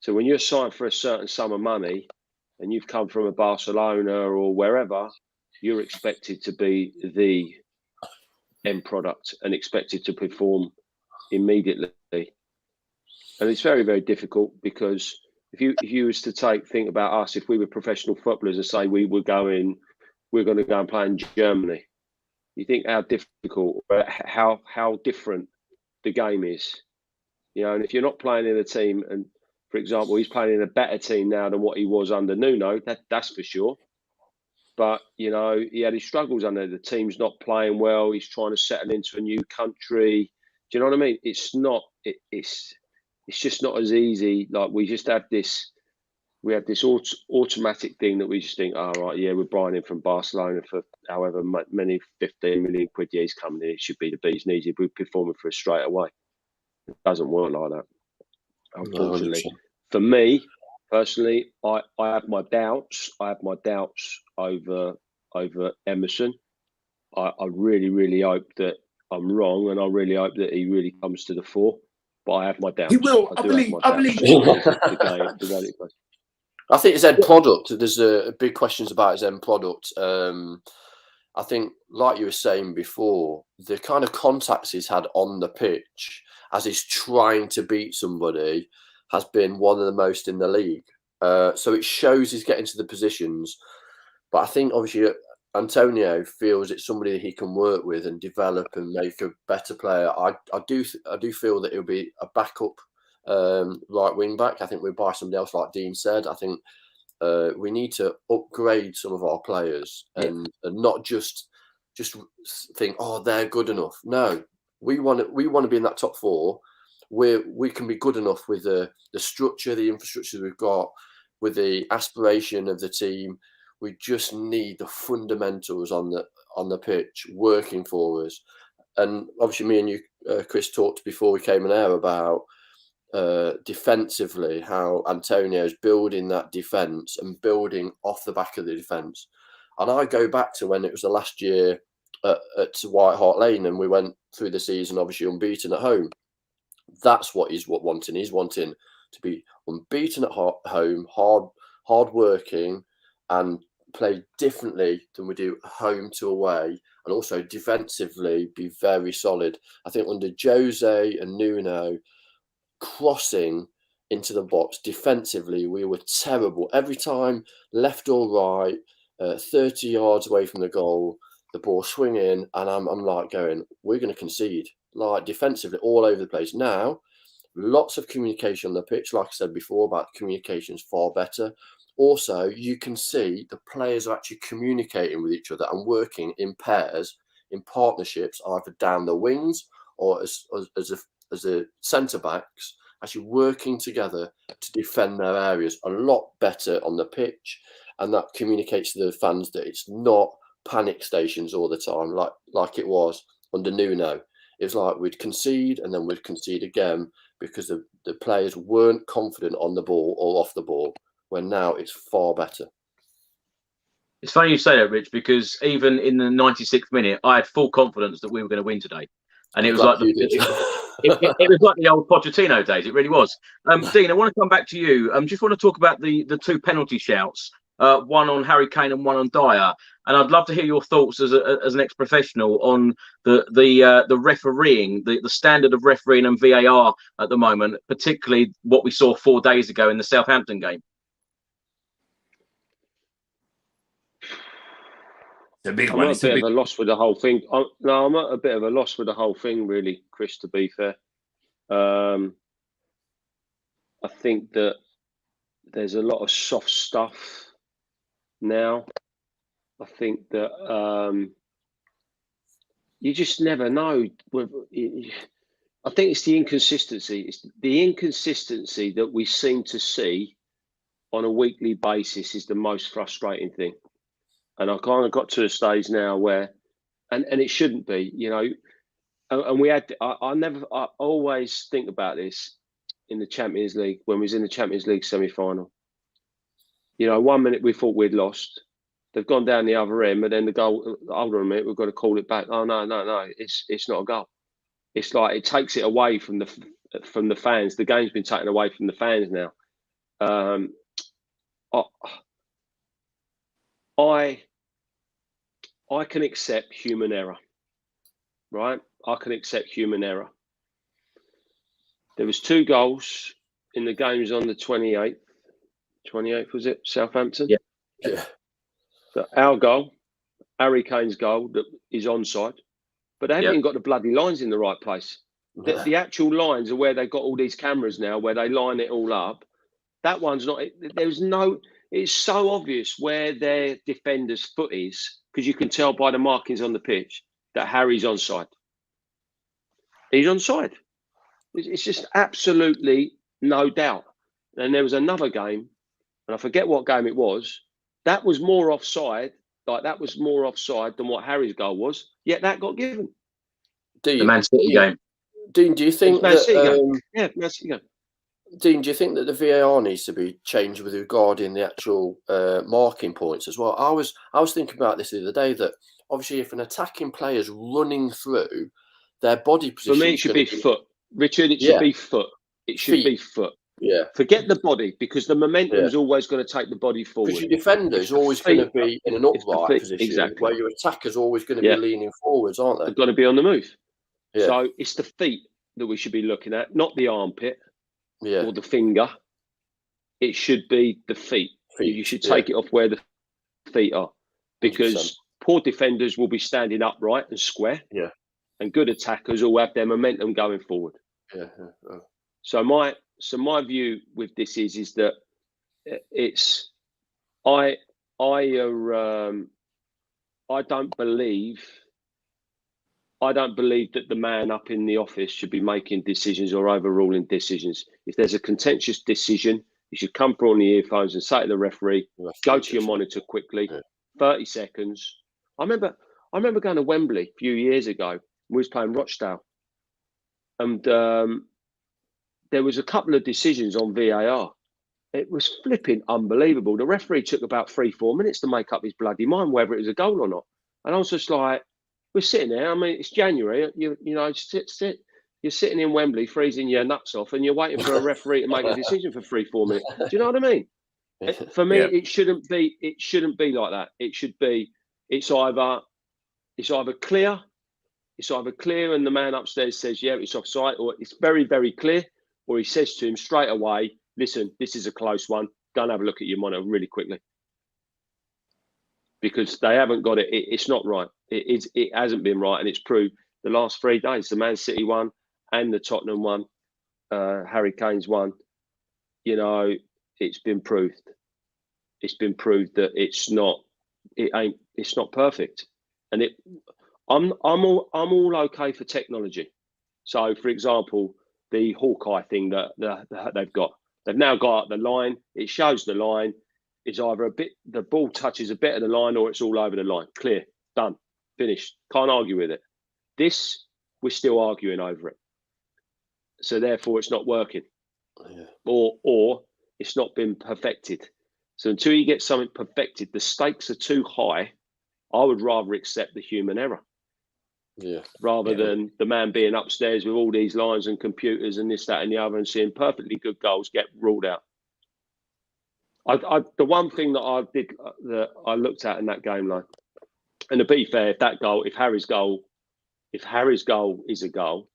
So when you're signed for a certain sum of money and you've come from a Barcelona or wherever, you're expected to be the end product and expected to perform immediately. And it's very, very difficult because if you was to think about us, if we were professional footballers and say we're going to go and play in Germany, you think how difficult, how different the game is, and if you're not playing in a team, and for example, he's playing in a better team now than what he was under Nuno, that's for sure. But, he had his struggles under the team's not playing well. He's trying to settle into a new country. Do you know what I mean? It's just not as easy. Like we have this automatic thing that we just think, oh, right, yeah, we're buying him from Barcelona for however many 15 million quid. Yeah, he's coming in. It should be the bee's knees. We're performing for us straight away. It doesn't work like that, unfortunately. For me, personally, I have my doubts. I have my doubts over Emerson. I really, really hope that I'm wrong, and I really hope that he really comes to the fore. But I have my doubts. He will. I believe. I think his end product, there's big questions about his end product. I think, like you were saying before, the kind of contacts he's had on the pitch as he's trying to beat somebody has been one of the most in the league. So it shows he's getting to the positions. But I think obviously Antonio feels it's somebody that he can work with and develop and make a better player. I do feel that he'll be a backup right wing back. I think we'll buy somebody else, like Dean said. I think we need to upgrade some of our players and not just think, oh, they're good enough. No, we want to be in that top four where we can be good enough with the structure, the infrastructure we've got, with the aspiration of the team. We just need the fundamentals on the pitch working for us. And obviously, me and you, Chris, talked before we came on air about defensively, how Antonio's building that defence and building off the back of the defence. And I go back to when it was the last year at White Hart Lane, and we went through the season obviously unbeaten at home. That's what he's wanting. He's wanting to be unbeaten at home, hard working, and play differently than we do home to away, and also defensively be very solid. I think under Jose and Nuno, crossing into the box defensively, we were terrible. Every time, left or right, 30 yards away from the goal, the ball swinging, and I'm like going, we're going to concede. Like defensively, all over the place. Now, lots of communication on the pitch. Like I said before, about communication is far better. Also, you can see the players are actually communicating with each other and working in pairs, in partnerships, either down the wings or as a centre backs, actually working together to defend their areas a lot better on the pitch, and that communicates to the fans that it's not panic stations all the time like it was under Nuno. It was like we'd concede and then we'd concede again because the players weren't confident on the ball or off the ball, when now it's far better. It's funny you say that, Rich, because even in the 96th minute, I had full confidence that we were going to win today. And it was like it was like the old Pochettino days. It really was. Dean, I want to come back to you. Just want to talk about the two penalty shouts, one on Harry Kane and one on Dyer. And I'd love to hear your thoughts as an ex-professional on the refereeing, the standard of refereeing and VAR at the moment, particularly what we saw 4 days ago in the Southampton game. It's a big I'm one. at a bit of a loss with the whole thing. I'm at a bit of a loss with the whole thing, really, Chris, to be fair. I think that there's a lot of soft stuff now. I think that you just never know. I think it's the inconsistency. It's the inconsistency that we seem to see on a weekly basis is the most frustrating thing. And I kind of got to a stage now where, and it shouldn't be, you know, and we had, I always think about this in the Champions League, when we was in the Champions League semi-final. You know, 1 minute we thought we'd lost. They've gone down the other end, but then the goal, hold on a minute, we've got to call it back. Oh, no, it's not a goal. It's like, it takes it away from the fans. The game's been taken away from the fans now. I can accept human error, right? I can accept human error. There was 2 goals in the games on the 28th. 28th, was it? Southampton? Yeah. So our goal, Harry Kane's goal, that is onside. But they haven't even got the bloody lines in the right place. The actual lines are where they've got all these cameras now, where they line it all up. That one's not, there's no, it's so obvious where their defender's foot is, because you can tell by the markings on the pitch that Harry's onside. He's onside. It's just absolutely no doubt. And there was another game, and I forget what game it was, that was more offside, than what Harry's goal was, yet that got given. The Man City game. Dean, do you think Man City that... game. Yeah, Man City game. Dean, do you think that the VAR needs to be changed with regarding the actual marking points as well? I was thinking about this the other day, that obviously if an attacking player is running through, their body position... For me, it should be foot. Richard, it should be foot. It should be foot. Yeah. Forget the body, because the momentum is always going to take the body forward. Because your defender is always going to be in an upright position, where your attacker's always going to be leaning forwards, aren't they? They've got to be on the move. Yeah. So it's the feet that we should be looking at, not the armpit or the finger. it should be the feet. You should take it off where the feet are, because 100%. poor defenders will be standing upright and square, and good attackers will have their momentum going forward. So my view with this is that it's I don't believe that the man up in the office should be making decisions or overruling decisions. If there's a contentious decision, you should come through on the earphones and say to the referee, go to your monitor quickly, 30 seconds. I remember going to Wembley a few years ago. We was playing Rochdale, and there was a couple of decisions on VAR. It was flipping unbelievable. The referee took about 3-4 minutes to make up his bloody mind whether it was a goal or not. And I was just like, we're sitting there. I mean, it's January. You know, you're sitting in Wembley, freezing your nuts off, and you're waiting for a referee to make a decision for 3-4 minutes. Do you know what I mean? For me, it shouldn't be. It shouldn't be like that. It should be. It's either clear. It's either clear, and the man upstairs says, "Yeah, it's offside," or it's very, very clear, or he says to him straight away, "Listen, this is a close one. Go and have a look at your monitor really quickly." Because they haven't got it. It's not right. It hasn't been right, and it's proved the last 3 days. The Man City one and the Tottenham one, Harry Kane's one. You know, it's been proved. It's been proved that it's not perfect. And I'm all okay for technology. So, for example, the Hawkeye thing that they've now got the line. It shows the line. It's either the ball touches a bit of the line, or it's all over the line. Clear, done, finished. Can't argue with it. This, we're still arguing over it. So therefore, it's not working, or it's not been perfected. So until you get something perfected, the stakes are too high. I would rather accept the human error, rather than the man being upstairs with all these lines and computers and this, that, and the other, and seeing perfectly good goals get ruled out. The one thing that I looked at in that game, like, and to be fair, if Harry's goal is a goal,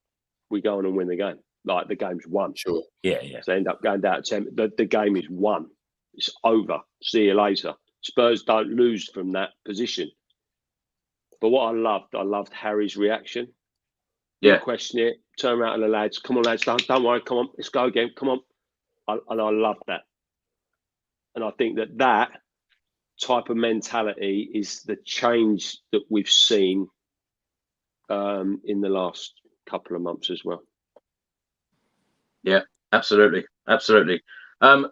we go on and win the game. Like, the game's won. Sure. Yeah. So end up going down to 10. The game is won. It's over. See you later. Spurs don't lose from that position. But what I loved Harry's reaction. Didn't question it. Turn around to the lads. Come on, lads. Don't worry. Come on. Let's go again. Come on. And I love that. And I think that type of mentality is the change that we've seen in the last couple of months as well. Yeah, absolutely.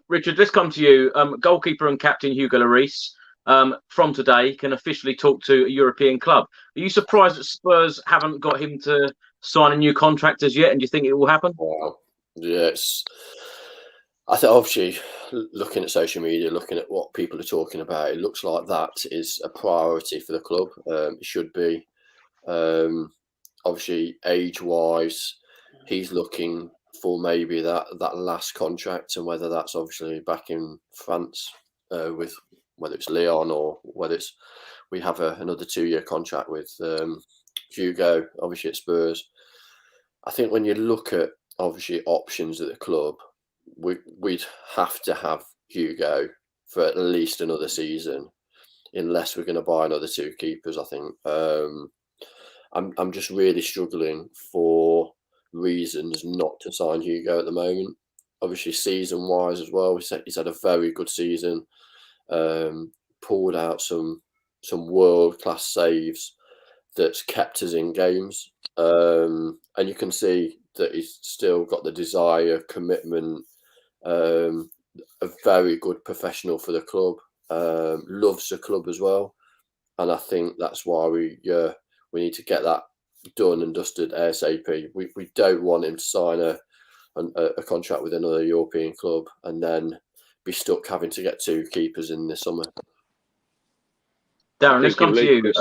Richard, let's come to you. Goalkeeper and captain Hugo Lloris from today can officially talk to a European club. Are you surprised that Spurs haven't got him to sign a new contract as yet? And do you think it will happen? Wow. Yes. I think, obviously, looking at social media, looking at what people are talking about, it looks like that is a priority for the club. It should be. Obviously, age-wise, he's looking for maybe that last contract, and whether that's obviously back in France with whether it's Lyon or whether it's we have another 2-year contract with Hugo, obviously at Spurs. I think when you look at obviously options at the club, we'd have to have Hugo for at least another season, unless we're going to buy another 2 keepers. I think I'm just really struggling for reasons not to sign Hugo at the moment. Obviously, season wise as well, he's had a very good season. Pulled out some world class saves that's kept us in games, and you can see that he's still got the desire, commitment. A very good professional for the club. Loves the club as well, and I think that's why we need to get that done and dusted ASAP. We don't want him to sign a contract with another European club and then be stuck having to get 2 keepers in this summer. Darren, let's come to you.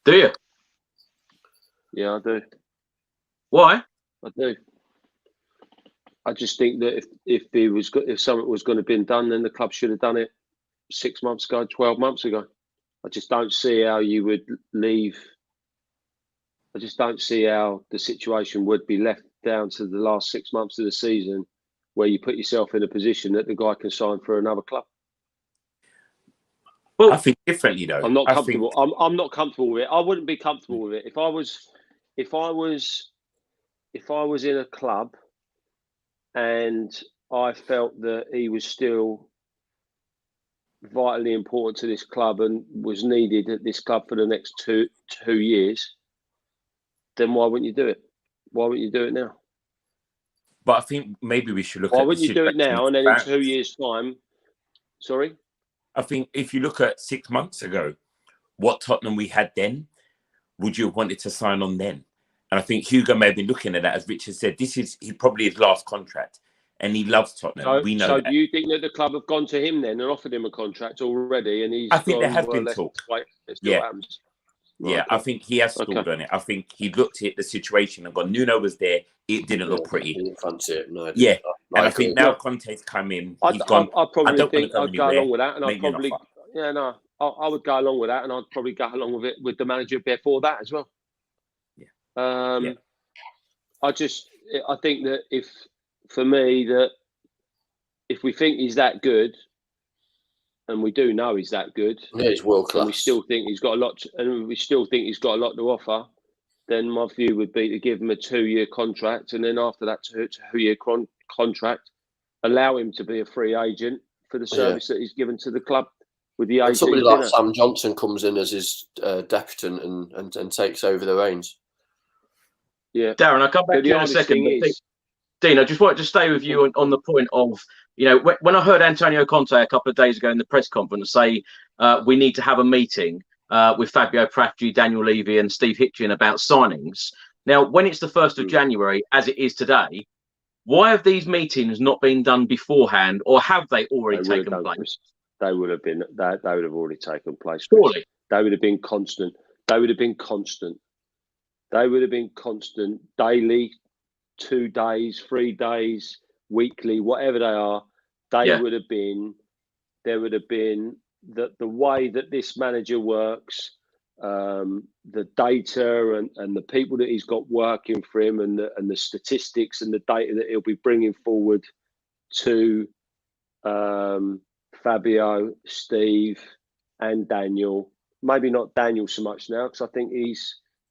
Do you? Yeah, I do. Why? I do. I just think that if something was going to have been done, then the club should have done it 6 months ago, 12 months ago. I just don't see how you would leave. I just don't see how the situation would be left down to the last 6 months of the season where you put yourself in a position that the guy can sign for another club. Well, I think differently though. I'm not comfortable. I'm not comfortable with it. I wouldn't be comfortable with it if I was in a club and I felt that he was still vitally important to this club and was needed at this club for the next two years. Then why wouldn't you do it? Why wouldn't you do it now? But I think maybe we should look why at. Why wouldn't you do it now and then in 2 years' time? Sorry? I think if you look at 6 months ago, what Tottenham we had then, would you have wanted to sign on then? And I think Hugo may have been looking at that, as Richard said, he probably his last contract and he loves Tottenham. We know so that. Do you think that the club have gone to him then and offered him a contract already? And I think there has been talk. Let's see what happens. Yeah, I think he has stalled on it. I think he looked at the situation and gone, Nuno was there. It didn't look pretty. He didn't fancy it. No, yeah. And I think now Conte's come in. He's gone. I probably don't think I'd go along with that. And I'd Make me an probably, offer. I would go along with that. And I'd probably go along with it with the manager before that as well. Yeah. I think that if we think he's that good, and we do know he's that good, yeah, he's world class. And we still think he's got a lot, to offer. Then my view would be to give him a 2-year contract, and then after that 2-year contract, allow him to be a free agent for the service that he's given to the club. With the agent, somebody like Sam Johnson comes in as his deputant and takes over the reins. Yeah, Darren, I'll come back to you in a second. Dean, I just wanted to stay with you on the point of, when I heard Antonio Conte a couple of days ago in the press conference say we need to have a meeting with Fabio Prafgi, Daniel Levy and Steve Hitchin about signings. Now, when it's the 1st of January, as it is today, why have these meetings not been done beforehand, or have they already taken place? They would have been. They would have already taken place. Surely. They would have been constant. They would have been constant. They would have been constant, daily, 2 days, 3 days, weekly, whatever they are. Would have been. There would have been the way that this manager works, the data and the people that he's got working for him, and the statistics and the data that he'll be bringing forward to Fabio, Steve, and Daniel. Maybe not Daniel so much now, because I think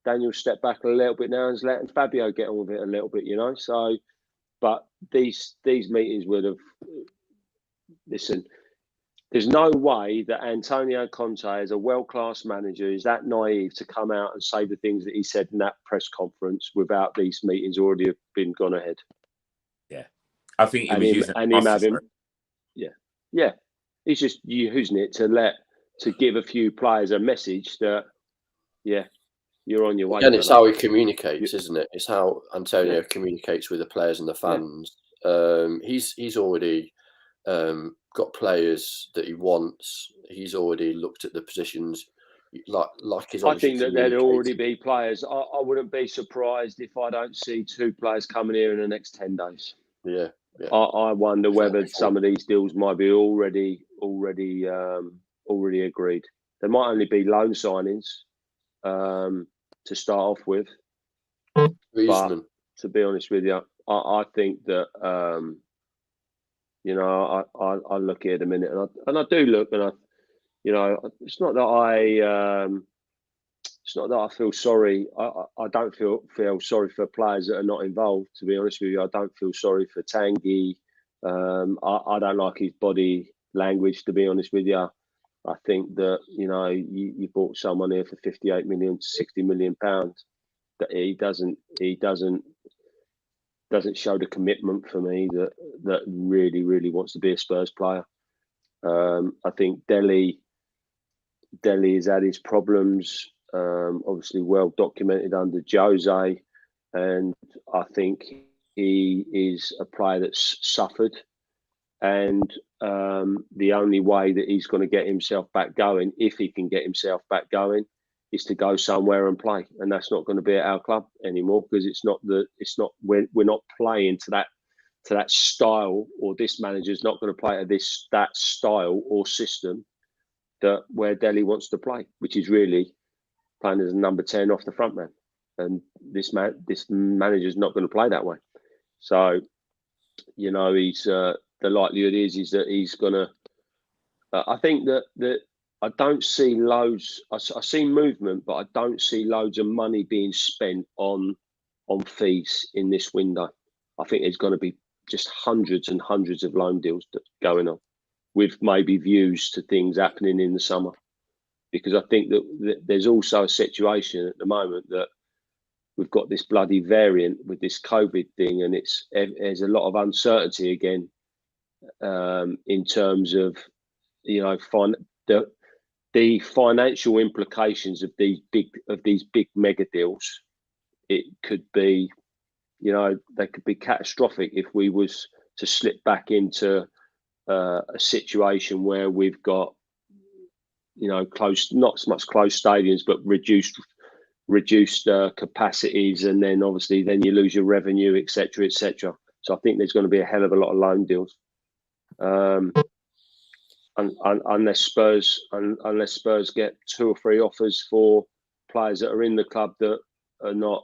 Daniel stepped back a little bit now and is letting Fabio get on with it a little bit, So, but these meetings would have. Listen, there's no way that Antonio Conte, as a world-class manager, is that naive to come out and say the things that he said in that press conference without these meetings already have been gone ahead. Yeah, I think he was using him having. Yeah, he's just using it to give a few players a message that, you're on your way. And it's how he communicates, isn't it? It's how Antonio communicates with the players and the fans. He's already got players that he wants. He's already looked at the positions like his. I think that there'd already be players. I wouldn't be surprised if I don't see 2 players coming here in the next 10 days. Yeah. I wonder whether some of these deals might be already agreed. There might only be loan signings to start off with. But to be honest with you, I think that I look at it a minute and I do look, and it's not that I feel sorry. I don't feel sorry for players that are not involved. To be honest with you, I don't feel sorry for Tanguy. I don't like his body language. To be honest with you, I think that you bought someone here for 58 million to 60 million pounds. That he doesn't show the commitment for me that really wants to be a Spurs player. I think Dele has had his problems. Obviously well documented under Jose, and I think he is a player that's suffered, and the only way that he's going to get himself back going, if he can get himself back going, is to go somewhere and play, and that's not going to be at our club anymore, because we're not playing to that style, or this manager's not going to play to that style or system that where Dele wants to play, which is really playing as a number 10 off the front man, and this manager's not going to play that way. So you know, he's the likelihood is that he's gonna. I think that I don't see loads. I see movement, but I don't see loads of money being spent on fees in this window. I think there's going to be just hundreds and hundreds of loan deals going on, with maybe views to things happening in the summer. Because I think that there's also a situation at the moment that we've got this bloody variant with this COVID thing, and there's a lot of uncertainty again in terms of, you know, the financial implications of these big mega deals. It could be, you know, they could be catastrophic if we was to slip back into a situation where we've got, you know, not so much closed stadiums, but reduced capacities, and then obviously then you lose your revenue, etc., etc. So I think there's going to be a hell of a lot of loan deals, unless Spurs get 2 or 3 offers for players that are in the club that are not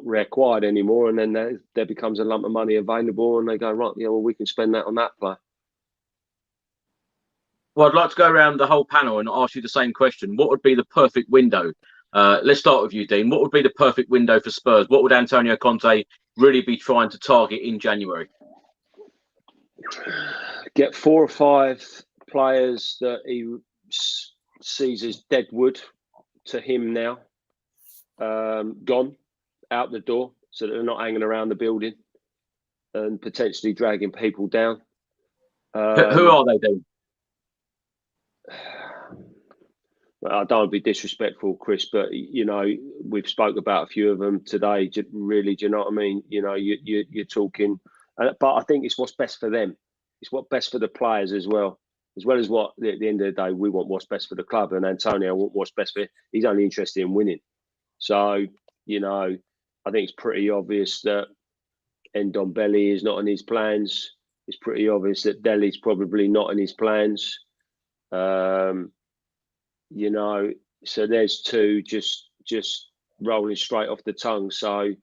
required anymore, and then there becomes a lump of money available, and they go, right, yeah, well, we can spend that on that player. Well, I'd like to go around the whole panel and ask you the same question. What would be the perfect window? Let's start with you, Dean. What would be the perfect window for Spurs? What would Antonio Conte really be trying to target in January? Get 4 or 5 players that he sees as dead wood to him now, gone out the door, so that they're not hanging around the building and potentially dragging people down. Who are they, Dean? Well, I don't want to be disrespectful, Chris, but, you know, we've spoke about a few of them today. Really, do you know what I mean? You know, you're talking, but I think it's what's best for them. It's what's best for the players as well as what, at the end of the day, we want what's best for the club, and Antonio wants what's best for him. He's only interested in winning. So, you know, I think it's pretty obvious that Ndombele is not in his plans. It's pretty obvious that Dele's probably not in his plans. You know, so there's 2 just rolling straight off the tongue. So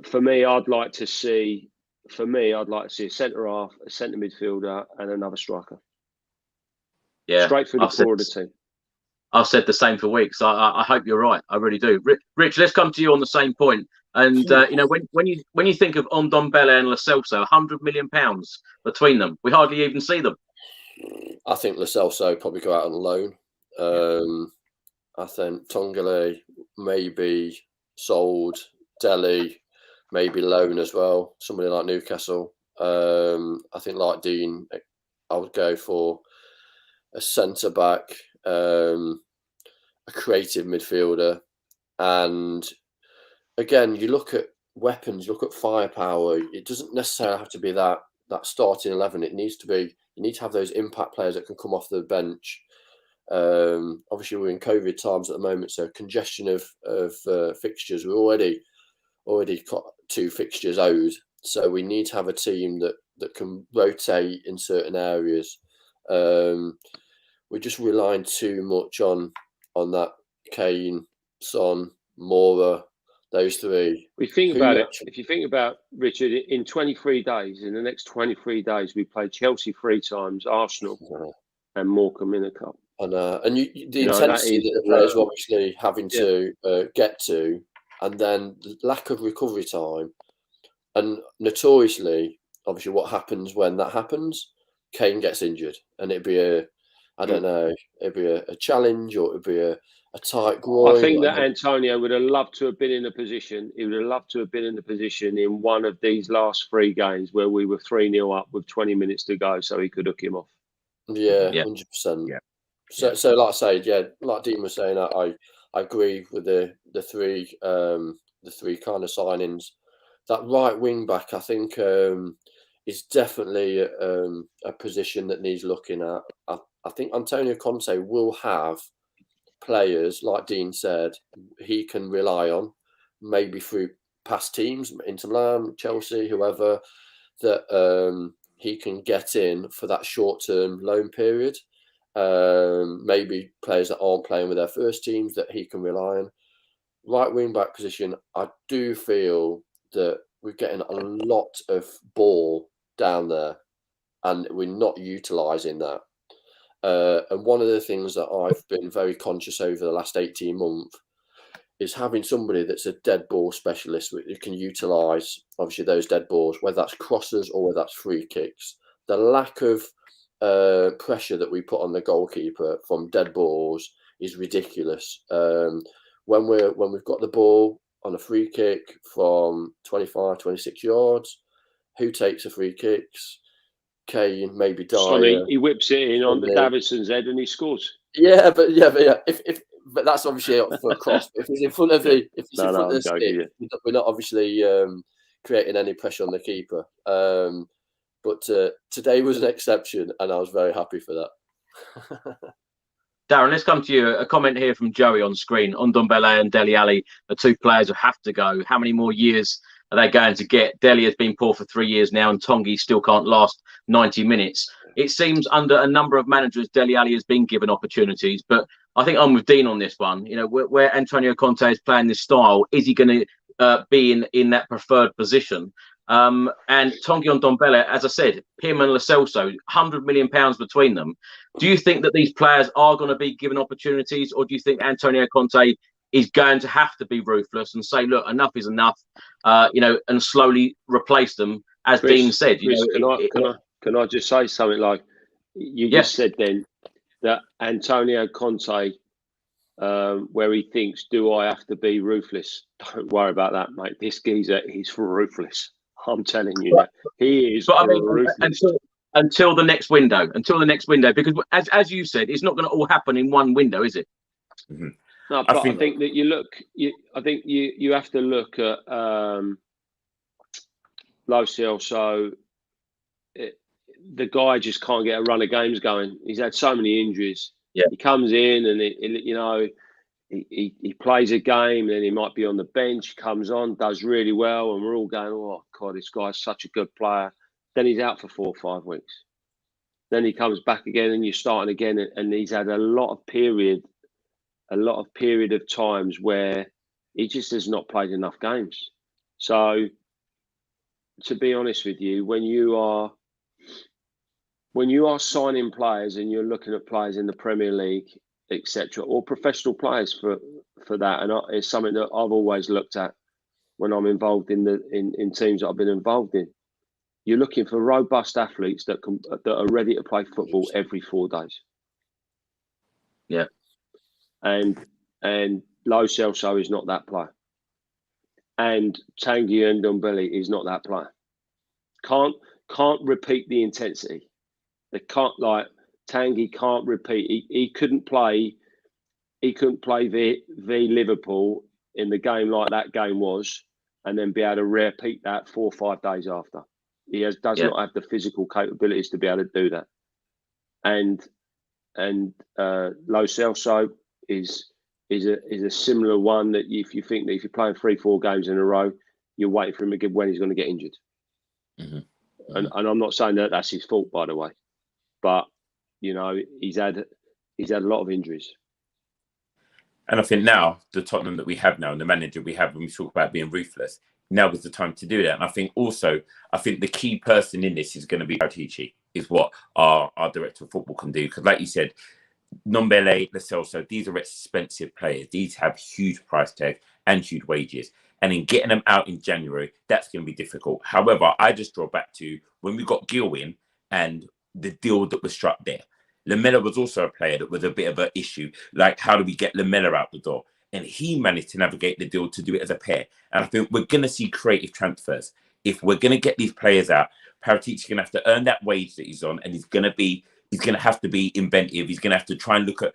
for me, I'd like to see a centre half, a centre midfielder, and another striker. Yeah, straight through the core of the team. I've said the same for weeks. I hope you're right. I really do. Rich, let's come to you on the same point. And you know, when you think of Ndombele and Lo Celso, £100 million between them, we hardly even see them. I think Lo Celso probably go out on loan. I think Tongale maybe sold, Dele maybe loan as well. Somebody like Newcastle. I think, like Dean, I would go for a centre back, a creative midfielder, and again, you look at weapons, you look at firepower. It doesn't necessarily have to be that starting 11. It needs to be. You need to have those impact players that can come off the bench. Obviously, we're in COVID times at the moment, so congestion of fixtures. We're already got 2 fixtures owed, so we need to have a team that can rotate in certain areas. We're just relying too much on that Kane, Son, Mora, those 3. We think about it. If you think about, Richard, in 23 days, in the next 23 days, we play Chelsea 3 times, Arsenal, and Morecambe in the cup. And the intensity that the players are obviously having to get to, and then lack of recovery time, and notoriously, obviously, what happens when that happens? Kane gets injured, and it'd be a challenge, or it'd be a tight groin. I think that Antonio would have loved to have been in a position. He would have loved to have been in the position in one of these last 3 games where we were 3-0 up with 20 minutes to go, so he could hook him off. Yeah, 100%. Yeah. So like I say, yeah, like Dean was saying, I agree with the 3 kind of signings. That right wing back, I think, is definitely a position that needs looking at. I think Antonio Conte will have players, like Dean said, he can rely on, maybe through past teams, Inter Milan, Chelsea, whoever, that he can get in for that short-term loan period. Maybe players that aren't playing with their first teams that he can rely on. Right wing back position, I do feel that we're getting a lot of ball down there, and we're not utilising that. And one of the things that I've been very conscious over the last 18 months is having somebody that's a dead ball specialist who can utilise, obviously, those dead balls, whether that's crosses or whether that's free kicks. The lack of pressure that we put on the goalkeeper from dead balls is ridiculous. When we've got the ball on a free kick from 25, 26 yards, who takes the free kicks? Kane, maybe Dyer. He whips it in on the Davidson's head and he scores. Yeah, but but that's obviously for a cross. If it's in front of the stick, we're not obviously creating any pressure on the keeper. But today was an exception, and I was very happy for that. Darren, let's come to you. A comment here from Joey on screen. Ndombele and Dele Alli, the two players who have to go. How many more years are they going to get? Dele has been poor for 3 years now, and Tongi still can't last 90 minutes. It seems under a number of managers, Dele Alli has been given opportunities, but I think I'm with Dean on this one. You know, where Antonio Conte is playing this style, is he going to be in that preferred position? And Tongi and Ndombele, as I said, him and Lo Celso, £100 million between them. Do you think that these players are going to be given opportunities, or do you think Antonio Conte is going to have to be ruthless and say, look, enough is enough, and slowly replace them, as Chris, Dean said? Can I just say something? Like you just said then, that Antonio Conte, where he thinks, do I have to be ruthless? Don't worry about that, mate. This geezer, he's ruthless. I'm telling you that. He is ruthless. Until the next window, because as you said, it's not going to all happen in one window, is it? Mm-hmm. No, but I think that you have to look at Lo Celso. The guy just can't get a run of games going. He's had so many injuries. Yeah. He comes in and he plays a game, and then he might be on the bench, comes on, does really well, and we're all going, oh God, this guy's such a good player. Then he's out for 4 or 5 weeks. Then he comes back again, and you're starting again, and he's had a lot of period of times where he just has not played enough games. So, to be honest with you, when you are signing players and you're looking at players in the Premier League, etc., or professional players for that, and it's something that I've always looked at when I'm involved in teams that I've been involved in. You're looking for robust athletes that are ready to play football every 4 days. Yeah, and Lo Celso is not that player, and Tanguy and Ndombele is not that player. Can't repeat the intensity. They can't, like Tanguy can't repeat. He couldn't play. He couldn't play v Liverpool in the game like that game was, and then be able to repeat that 4 or 5 days after. He does not have the physical capabilities to be able to do that. And Lo Celso is a similar one that if you think that if you're playing 3 or 4 games in a row, you're waiting for him to give when he's going to get injured. Mm-hmm. And I'm not saying that that's his fault, by the way, but he's had a lot of injuries. And I think now the Tottenham that we have now, and the manager we have, when we talk about being ruthless, now is the time to do that. And I think the key person in this is going to be Paratici, is what our director of football can do. Because like you said, Ndombele, Lo Celso, these are expensive players. These have huge price tag and huge wages. And in getting them out in January, that's going to be difficult. However, I just draw back to when we got Gil in and the deal that was struck there. Lamela was also a player that was a bit of an issue. Like, how do we get Lamela out the door? And he managed to navigate the deal to do it as a pair. And I think we're going to see creative transfers. If we're going to get these players out, Paratici's going to have to earn that wage that he's on, and he's going to have to be inventive. He's going to have to try and look at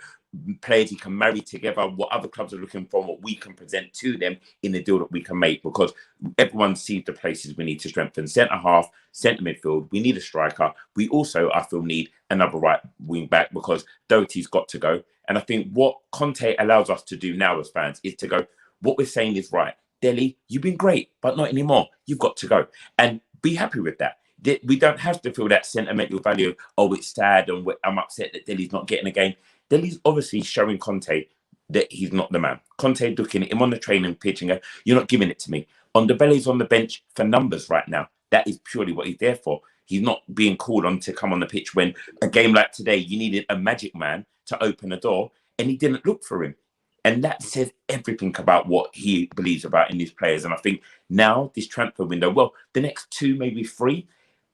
players he can marry together, what other clubs are looking for, what we can present to them in the deal that we can make, because everyone sees the places we need to strengthen. Centre half, centre midfield, we need a striker. We also, I feel, need another right wing back, because Doherty's got to go. And I think what Conte allows us to do now as fans is to go, what we're saying is right. Dele, you've been great, but not anymore. You've got to go. And be happy with that. We don't have to feel that sentimental value of, oh, it's sad and I'm upset that Dele's not getting a game. Dele's obviously showing Conte that he's not the man. Conte looking at him on the training pitch and go, you're not giving it to me. Ndombele's on the bench for numbers right now. That is purely what he's there for. He's not being called on to come on the pitch when a game like today, you needed a magic man to open a door, and he didn't look for him. And that says everything about what he believes about in these players. And I think now this transfer window, well, the next 2, maybe 3,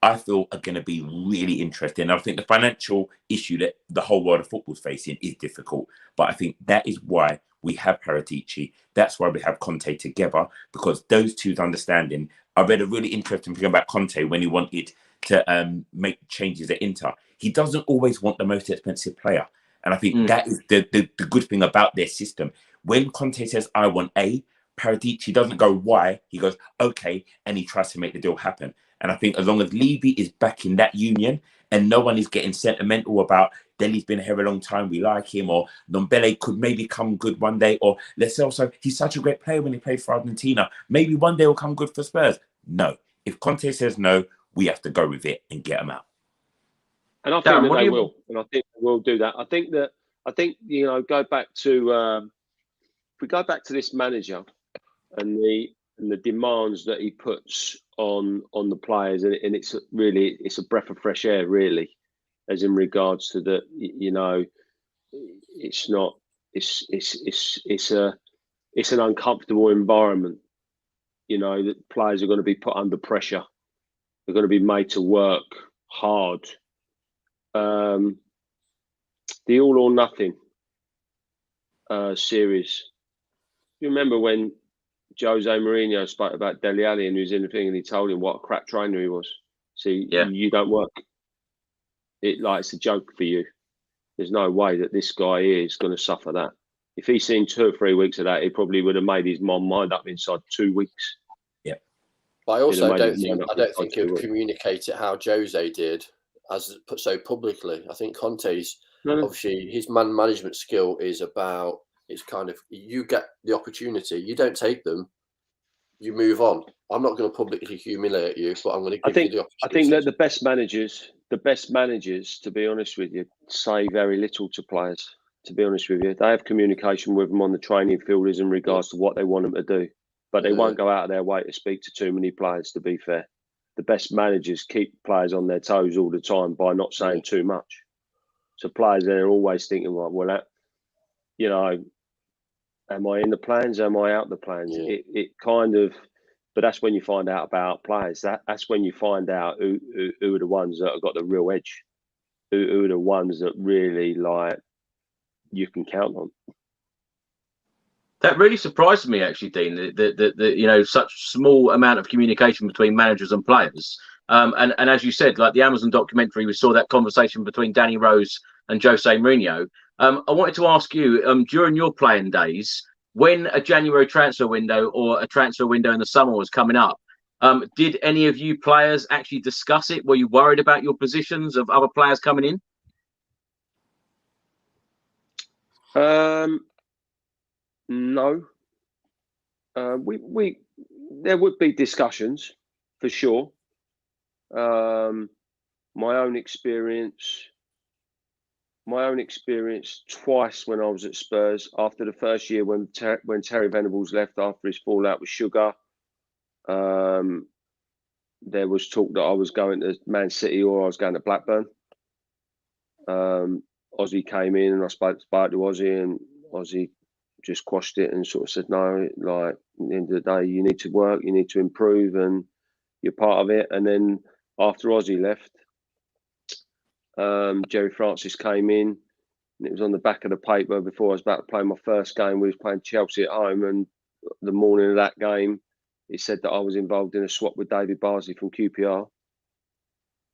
I feel are going to be really interesting. I think the financial issue that the whole world of football is facing is difficult. But I think that is why we have Paratici. That's why we have Conte together, because those two's understanding. I read a really interesting thing about Conte when he wanted to make changes at Inter. He doesn't always want the most expensive player. And I think that is the good thing about their system. When Conte says, I want A, Paratici doesn't go Y. He goes, okay, and he tries to make the deal happen. And I think as long as Levy is back in that union and no one is getting sentimental about Dele's been here a long time, we like him, or Ndombele could maybe come good one day, or let's say also, he's such a great player when he played for Argentina. Maybe one day he'll come good for Spurs. No. If Conte says no, we have to go with it and get him out. And I think that they will. And I think they will do that. I think, you know, go back to, if we go back to this manager and the demands that he puts on the players, and it's really, it's a breath of fresh air, really, as in regards to the, you know, it's not, it's an uncomfortable environment. You know, that players are going to be put under pressure. They're going to be made to work hard. The all or nothing series. You remember when Jose Mourinho spoke about Dele Alli and he was in the thing and he told him what a crap trainer he was. See, you don't work. It's a joke for you. There's no way that this guy is going to suffer that. If he's seen 2 or 3 weeks of that, he probably would have made his mind up inside 2 weeks. Yeah. But I also don't think he would communicate it how Jose did, as put so publicly. I think Conte's obviously his man management skill is about, it's kind of, you get the opportunity, you don't take them, you move on. I'm not going to publicly humiliate you, but I'm going to give you the opportunity. I think that the best managers, to be honest with you, say very little to players. To be honest with you, they have communication with them on the training field as in regards to what they want them to do, but they won't go out of their way to speak to too many players. To be fair, the best managers keep players on their toes all the time by not saying too much. So players, they're always thinking, well, you know, am I in the plans? Am I out the plans? Yeah. It kind of, but that's when you find out about players. That's when you find out who are the ones that have got the real edge, who are the ones that really, like, you can count on. That really surprised me, actually, Dean. That you know, such small amount of communication between managers and players. And as you said, like the Amazon documentary, we saw that conversation between Danny Rose and Jose Mourinho. I wanted to ask you, during your playing days, when a January transfer window or a transfer window in the summer was coming up, did any of you players actually discuss it? Were you worried about your positions of other players coming in? No. There would be discussions for sure. My own experience twice when I was at Spurs. After the first year when Terry Venables left after his fallout with Sugar, there was talk that I was going to Man City or I was going to Blackburn. Ozzy came in and I spoke to Ozzy, and Ozzy just quashed it and sort of said, no, like, at the end of the day, you need to work, you need to improve, and you're part of it. And then after Ozzy left, Jerry Francis came in, and it was on the back of the paper before I was about to play my first game. We was playing Chelsea at home, and the morning of that game, it said that I was involved in a swap with David Barsley from QPR.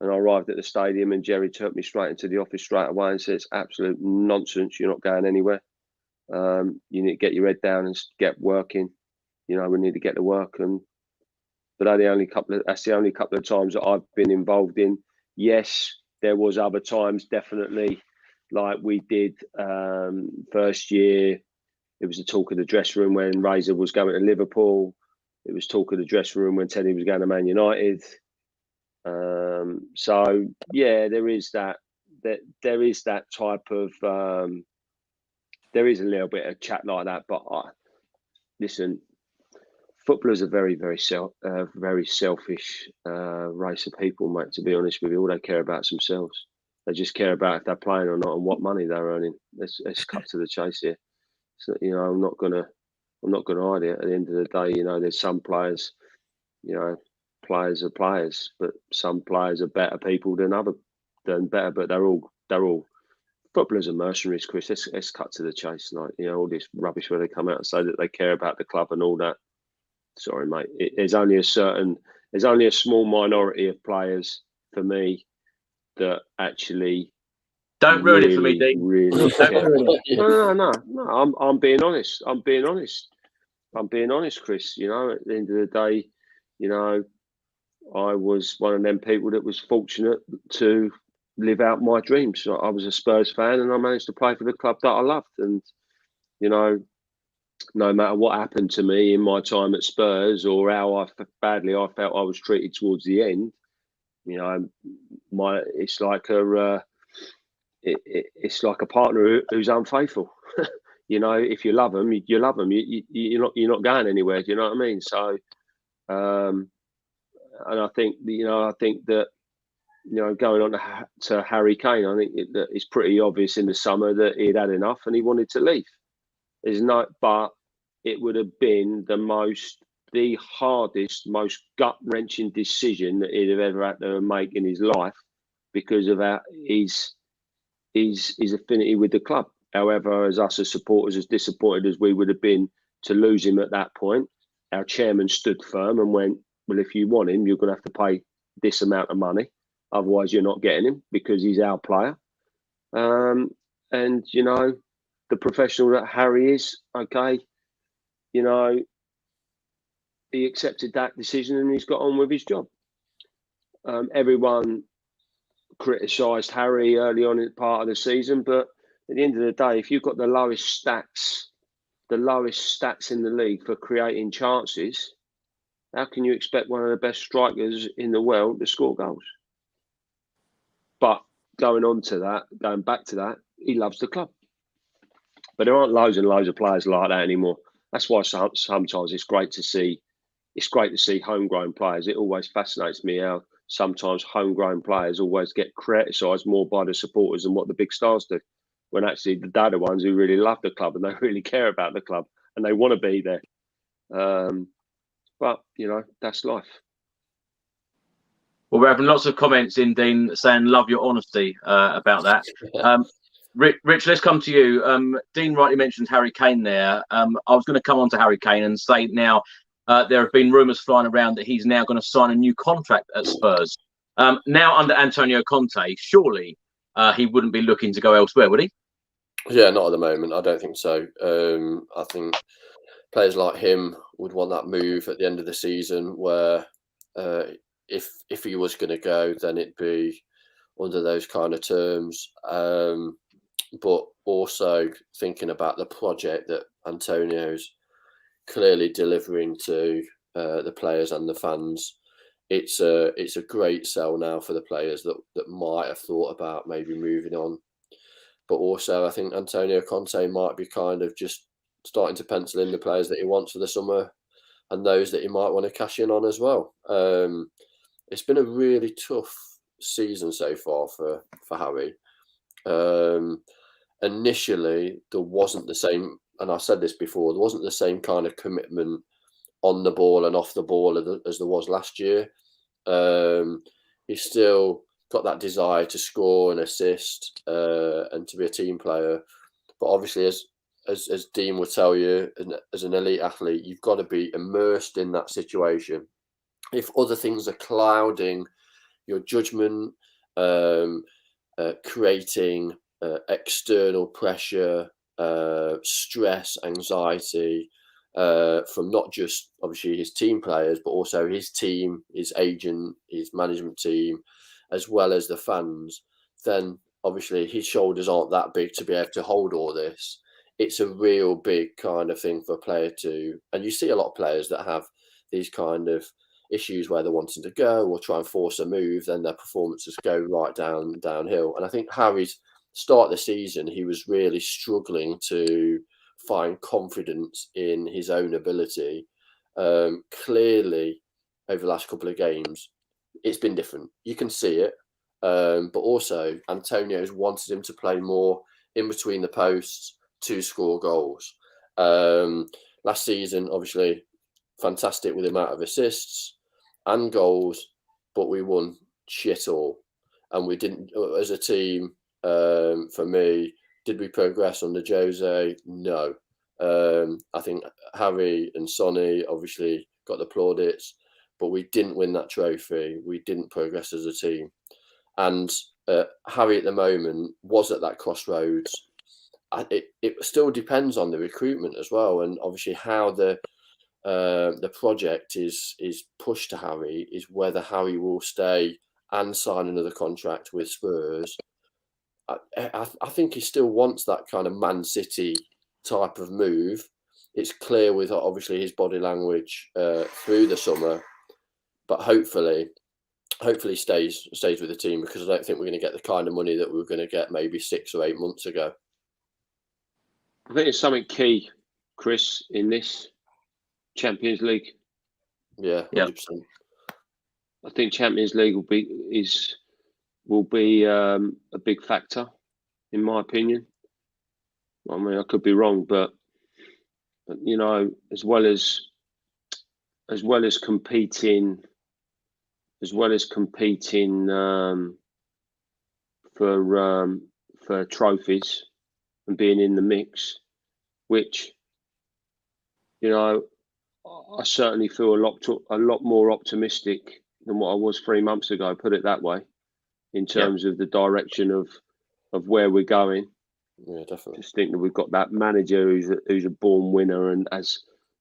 And I arrived at the stadium and Jerry took me straight into the office straight away and said, it's absolute nonsense. You're not going anywhere. You need to get your head down and get working. You know, we need to get to work. But that's the only couple of times that I've been involved in. Yes, there was other times, definitely, like we did first year. It was the talk of the dressing room when Razor was going to Liverpool. It was talk of the dressing room when Teddy was going to Man United. So yeah, there is that type of there is a little bit of chat like that, but listen, footballers are very, very selfish race of people, mate. To be honest with you, all they care about is themselves. They just care about if they're playing or not and what money they're earning. Let's cut to the chase here. So, you know, I'm not gonna hide it. At the end of the day, you know, there's some players, you know, players are players, but some players are better people than better. But they're all footballers are mercenaries, Chris. Let's cut to the chase. Like, you know, all this rubbish where they come out and say that they care about the club and all that. Sorry, mate. There's only a small minority of players for me that actually don't ruin it for me, Dean. Really no. I'm being honest. I'm being honest, Chris. You know, at the end of the day, you know, I was one of them people that was fortunate to live out my dreams. I was a Spurs fan, and I managed to play for the club that I loved. And you know, no matter what happened to me in my time at Spurs or how badly I felt I was treated towards the end, you know, it's like it's like a partner who's unfaithful. You know, if you love them, you love them. You're not going anywhere. Do you know what I mean? So, and I think that, you know, going on to Harry Kane, I think that it's pretty obvious in the summer that he'd had enough and he wanted to leave. But it would have been the hardest, most gut-wrenching decision that he'd have ever had to make in his life because of his affinity with the club. However, as supporters, as disappointed as we would have been to lose him at that point, our chairman stood firm and went, well, if you want him, you're going to have to pay this amount of money. Otherwise, you're not getting him because he's our player. And, you know, the professional that Harry is, okay, you know, he accepted that decision and he's got on with his job. Everyone criticised Harry early on in part of the season, but at the end of the day, if you've got the lowest stats in the league for creating chances, how can you expect one of the best strikers in the world to score goals? But going back to that, he loves the club. But there aren't loads and loads of players like that anymore. That's why sometimes it's great to see homegrown players. It always fascinates me how sometimes homegrown players always get criticised more by the supporters than what the big stars do, when actually they're the ones who really love the club and they really care about the club and they want to be there. But, you know, that's life. Well, we're having lots of comments in, Dean, saying love your honesty about that. Rich, let's come to you. Dean rightly mentioned Harry Kane there. I was going to come on to Harry Kane and say now there have been rumours flying around that he's now going to sign a new contract at Spurs. Now under Antonio Conte, surely he wouldn't be looking to go elsewhere, would he? Yeah, not at the moment. I don't think so. I think players like him would want that move at the end of the season where if he was going to go, then it'd be under those kind of terms. But also thinking about the project that Antonio's clearly delivering to the players and the fans, it's a great sell now for the players that might have thought about maybe moving on. But also, I think Antonio Conte might be kind of just starting to pencil in the players that he wants for the summer and those that he might want to cash in on as well. It's been a really tough season so far for Harry. Initially, there wasn't the same, and I said this before, there wasn't the same kind of commitment on the ball and off the ball as there was last year. He's still got that desire to score and assist and to be a team player. But obviously, as Dean would tell you, as an elite athlete, you've got to be immersed in that situation. If other things are clouding your judgment, creating external pressure, stress, anxiety from not just obviously his team players, but also his team, his agent, his management team, as well as the fans, then obviously his shoulders aren't that big to be able to hold all this. It's a real big kind of thing for a player to, and you see a lot of players that have these kind of issues where they're wanting to go or try and force a move, then their performances go right downhill. And I think Harry's start of the season, he was really struggling to find confidence in his own ability. clearly over the last couple of games, it's been different. You can see it, but also Antonio's wanted him to play more in between the posts to score goals. Last season, obviously, fantastic with the amount of assists and goals, but we won shit all. And we didn't, as a team, for me, did we progress under Jose? No. I think Harry and Sonny obviously got the plaudits, but we didn't win that trophy. We didn't progress as a team. And Harry at the moment was at that crossroads. It still depends on the recruitment as well, and obviously how the project is pushed to Harry is whether Harry will stay and sign another contract with Spurs. I think he still wants that kind of Man City type of move. It's clear with obviously his body language through the summer, but hopefully stays with the team, because I don't think we're going to get the kind of money that we were going to get maybe 6 or 8 months ago. I think there's something key, Chris, in this Champions League. Yeah, 100%. I think Champions League will be a big factor, in my opinion. I mean, I could be wrong, but you know, as well as competing for trophies and being in the mix, which, you know, I certainly feel a lot more optimistic than what I was 3 months ago, put it that way, in terms of the direction of where we're going. Yeah, definitely. Just think that we've got that manager who's a born winner, and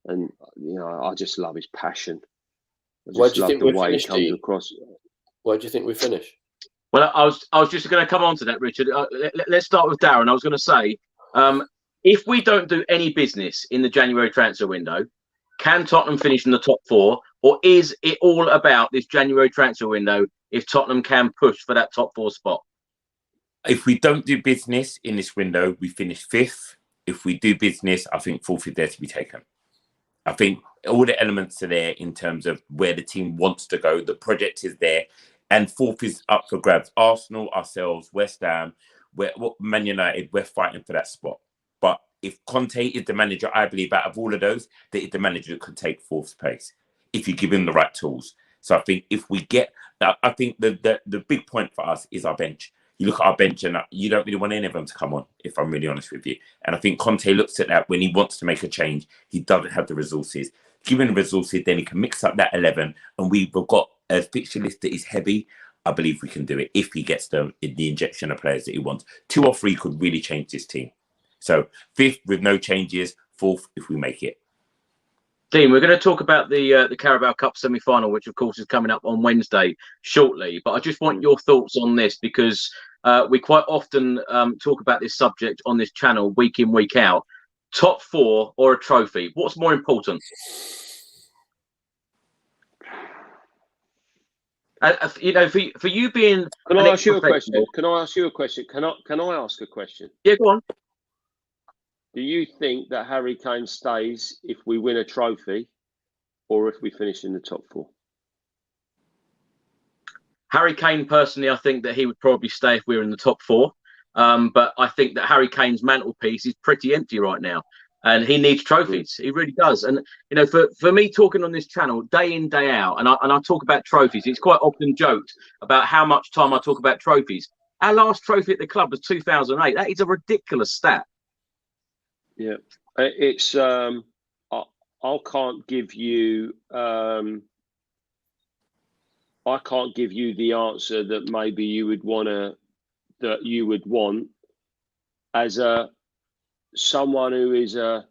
you know, I just love his passion. Where do you think we finished? Where do you think we finish? Well, I was just going to come on to that, Richard. Let's start with Darren. I was going to say, if we don't do any business in the January transfer window, can Tottenham finish in the top 4, or is it all about this January transfer window if Tottenham can push for that top 4 spot? If we don't do business in this window, we finish 5th. If we do business, I think 4th is there to be taken. I think all the elements are there in terms of where the team wants to go. The project is there, and 4th is up for grabs. Arsenal, ourselves, West Ham, Man United, we're fighting for that spot. But if Conte is the manager, I believe out of all of those, that is the manager that could take 4th place if you give him the right tools. So I think if we get, I think the big point for us is our bench. You look at our bench and you don't really want any of them to come on, if I'm really honest with you. And I think Conte looks at that when he wants to make a change. He doesn't have the resources. Given the resources, then he can mix up that 11. And we've got a fixture list that is heavy. I believe we can do it if he gets the injection of players that he wants. 2 or 3 could really change this team. So 5th with no changes, 4th if we make it. Dean, we're going to talk about the Carabao Cup semi-final, which of course is coming up on Wednesday shortly. But I just want your thoughts on this, because we quite often talk about this subject on this channel week in, week out. Top 4 or a trophy? What's more important? You know, for you being. Can I ask you a question? Can I ask a question? Yeah, go on. Do you think that Harry Kane stays if we win a trophy, or if we finish in the top 4? Harry Kane, personally, I think that he would probably stay if we were in the top 4. But I think that Harry Kane's mantelpiece is pretty empty right now, and he needs trophies. He really does. And you know, for me, talking on this channel day in, day out, and I talk about trophies. It's quite often joked about how much time I talk about trophies. Our last trophy at the club was 2008. That is a ridiculous stat. Yeah, it's I can't give you the answer that maybe you would want as someone who is a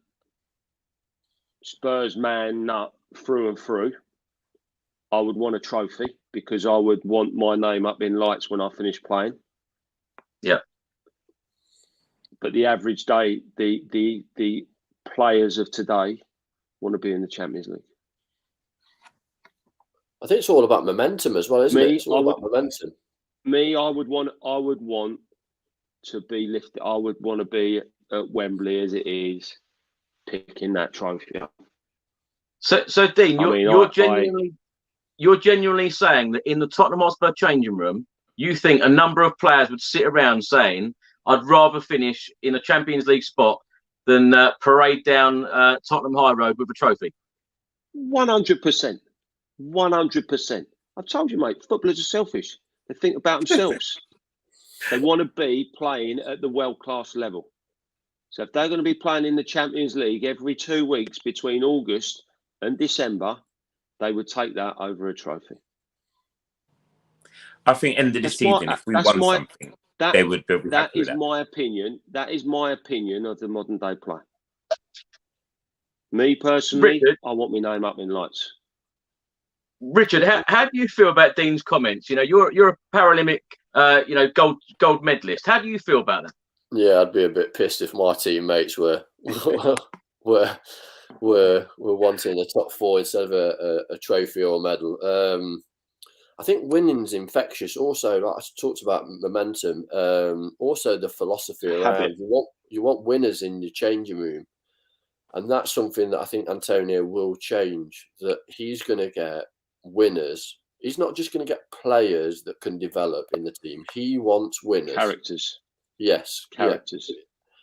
Spurs man nut through and through. I would want a trophy because I would want my name up in lights when I finish playing. Yeah. But the average day, the players of today want to be in the Champions League. I think it's all about momentum as well, isn't it? It's all about momentum. I would want to be lifted. I would want to be at Wembley as it is, picking that trophy up. So Dean, you're genuinely saying that in the Tottenham Hotspur changing room, you think a number of players would sit around saying, "I'd rather finish in a Champions League spot than parade down Tottenham High Road with a trophy." 100%. 100%. I've told you, mate, footballers are selfish. They think about themselves. They want to be playing at the world-class level. So if they're going to be playing in the Champions League every 2 weeks between August and December, they would take that over a trophy. I think end of the season, if we won something, they would be happy that with is that. my opinion. That is my opinion of the modern day play. Me personally, Richard, I want my name up in lights. Richard, how do you feel about Dean's comments? You know, you're a Paralympic, gold medalist. How do you feel about that? Yeah, I'd be a bit pissed if my teammates were wanting the top four instead of a trophy or a medal. I think winning's infectious. Also, like I talked about momentum. Also, the philosophy around you want winners in your changing room, and that's something that I think Antonio will change. That he's going to get winners. He's not just going to get players that can develop in the team. He wants winners. Characters. Yes. Characters. Yeah.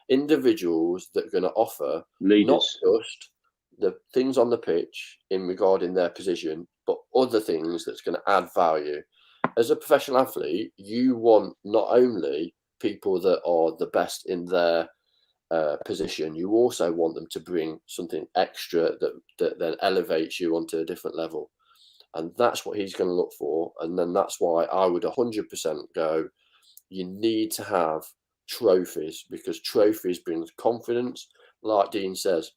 Individuals that are going to offer leaders, not just the things on the pitch in regarding their position, but other things that's going to add value. As a professional athlete, you want not only people that are the best in their position, you also want them to bring something extra that then elevates you onto a different level. And that's what he's going to look for. And then that's why I would 100% go, you need to have trophies, because trophies brings confidence. Like Dean says,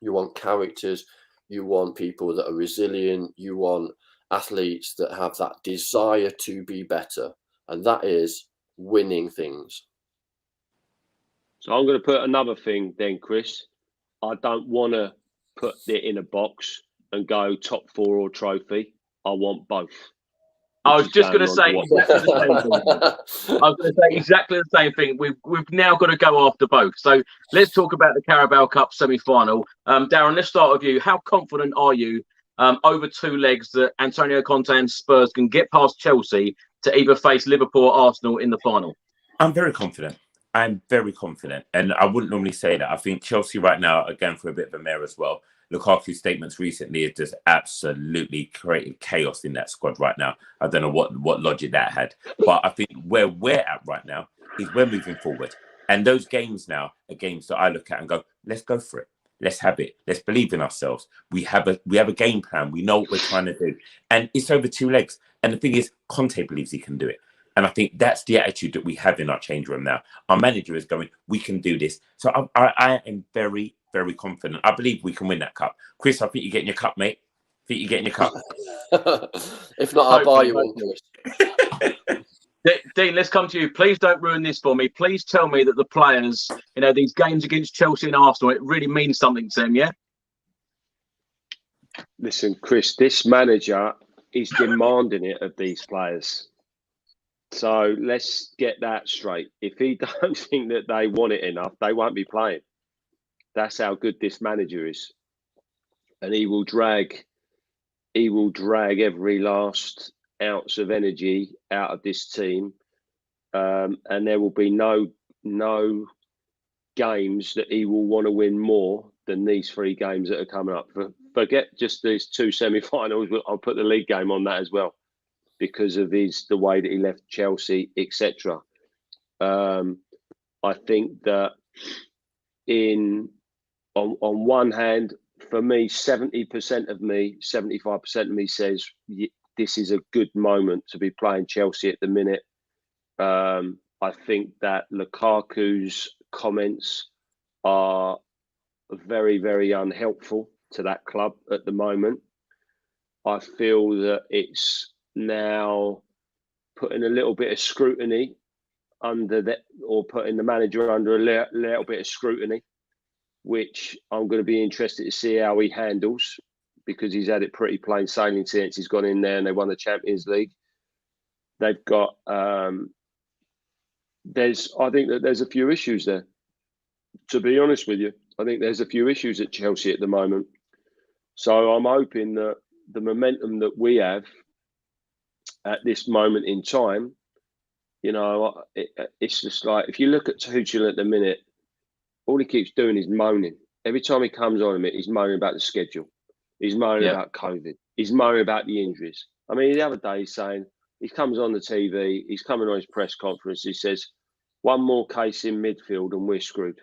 you want characters, you want people that are resilient, you want athletes that have that desire to be better. And that is winning things. So I'm going to put another thing then, Chris. I don't want to put it in a box and go top four or trophy. I want both. I was just going to say exactly the same thing. I was going to say exactly the same thing. We've now got to go after both. So let's talk about the Carabao Cup semi-final. Darren, let's start with you. How confident are you over 2 legs that Antonio Conte and Spurs can get past Chelsea to either face Liverpool or Arsenal in the final? I'm very confident. I'm very confident. And I wouldn't normally say that. I think Chelsea right now are going for a bit of a mare as well. Lukaku's statements recently have just absolutely created chaos in that squad right now. I don't know what logic that had. But I think where we're at right now is we're moving forward. And those games now are games that I look at and go, let's go for it. Let's have it. Let's believe in ourselves. We have a game plan. We know what we're trying to do. And it's over 2 legs. And the thing is, Conte believes he can do it. And I think that's the attitude that we have in our change room now. Our manager is going, we can do this. So I am very, very confident. I believe we can win that cup. Chris, I think you're getting your cup, mate. I think you're getting your cup. If not, I'll buy you one, Chris. Dean, let's come to you. Please don't ruin this for me. Please tell me that the players, these games against Chelsea and Arsenal, it really means something to them, yeah? Listen, Chris, this manager is demanding it of these players. So let's get that straight. If he don't think that they want it enough, they won't be playing. That's how good this manager is. And he will drag every last ounce of energy out of this team. And there will be no games that he will want to win more than these 3 games that are coming up. Forget just these 2 semi-finals. I'll put the league game on that as well, because of the way that he left Chelsea, etc. I think that on one hand, for me, 70% of me, 75% of me says this is a good moment to be playing Chelsea at the minute. I think that Lukaku's comments are very, very unhelpful to that club at the moment. I feel that it's now putting a little bit of scrutiny under that, or putting the manager under a little bit of scrutiny, which I'm going to be interested to see how he handles, because he's had it pretty plain sailing since he's gone in there and they won the Champions League. They've got I think that there's a few issues there. To be honest with you, I think there's a few issues at Chelsea at the moment. So I'm hoping that the momentum that we have at this moment in time, you know, it's just like, if you look at Tuchel at the minute, all he keeps doing is moaning. Every time he comes on a he's moaning about the schedule. He's moaning about COVID. He's moaning about the injuries. I mean, the other day he's saying, he comes on the TV, he's coming on his press conference, he says, one more case in midfield and we're screwed.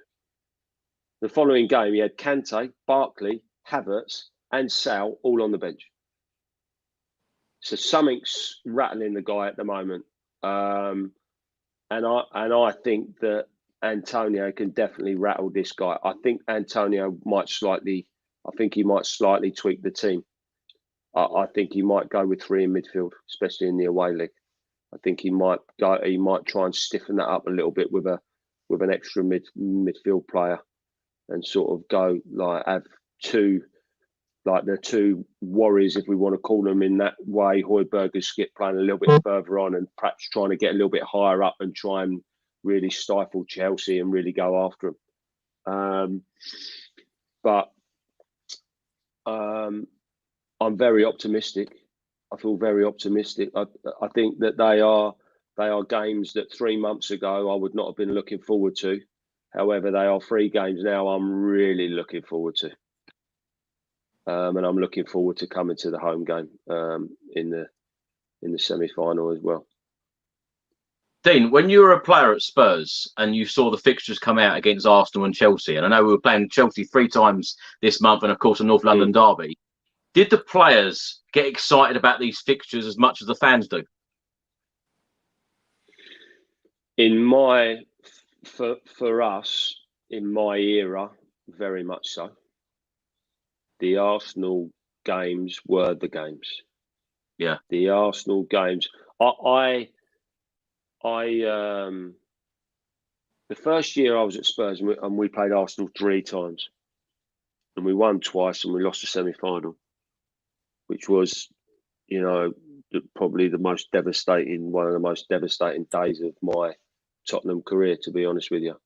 The following game, he had Conte, Barkley, Havertz and Sal all on the bench. So something's rattling the guy at the moment. And I think that Antonio can definitely rattle this guy. I think Antonio might slightly tweak the team. I think he might go with 3 in midfield, especially in the away leg. I think he might try and stiffen that up a little bit with an extra midfield player, and sort of go like have two, like the two worries, if we want to call them in that way. Højbjerg, Skip playing a little bit further on, and perhaps trying to get a little bit higher up and try and really stifle Chelsea and really go after them. But I'm very optimistic. I feel very optimistic. I think that they are games that 3 months ago I would not have been looking forward to. However, they are 3 games now I'm really looking forward to. And I'm looking forward to coming to the home game in the semi-final as well. Dean, when you were a player at Spurs and you saw the fixtures come out against Arsenal and Chelsea, and I know we were playing Chelsea 3 times this month, and of course a North London derby, did the players get excited about these fixtures as much as the fans do? For us, in my era, very much so. The Arsenal games were the games. Yeah. The Arsenal games. The first year I was at Spurs, and we played Arsenal 3 times, and we won twice, and we lost the semi-final, which was, you know, probably one of the most devastating days of my Tottenham career, to be honest with you.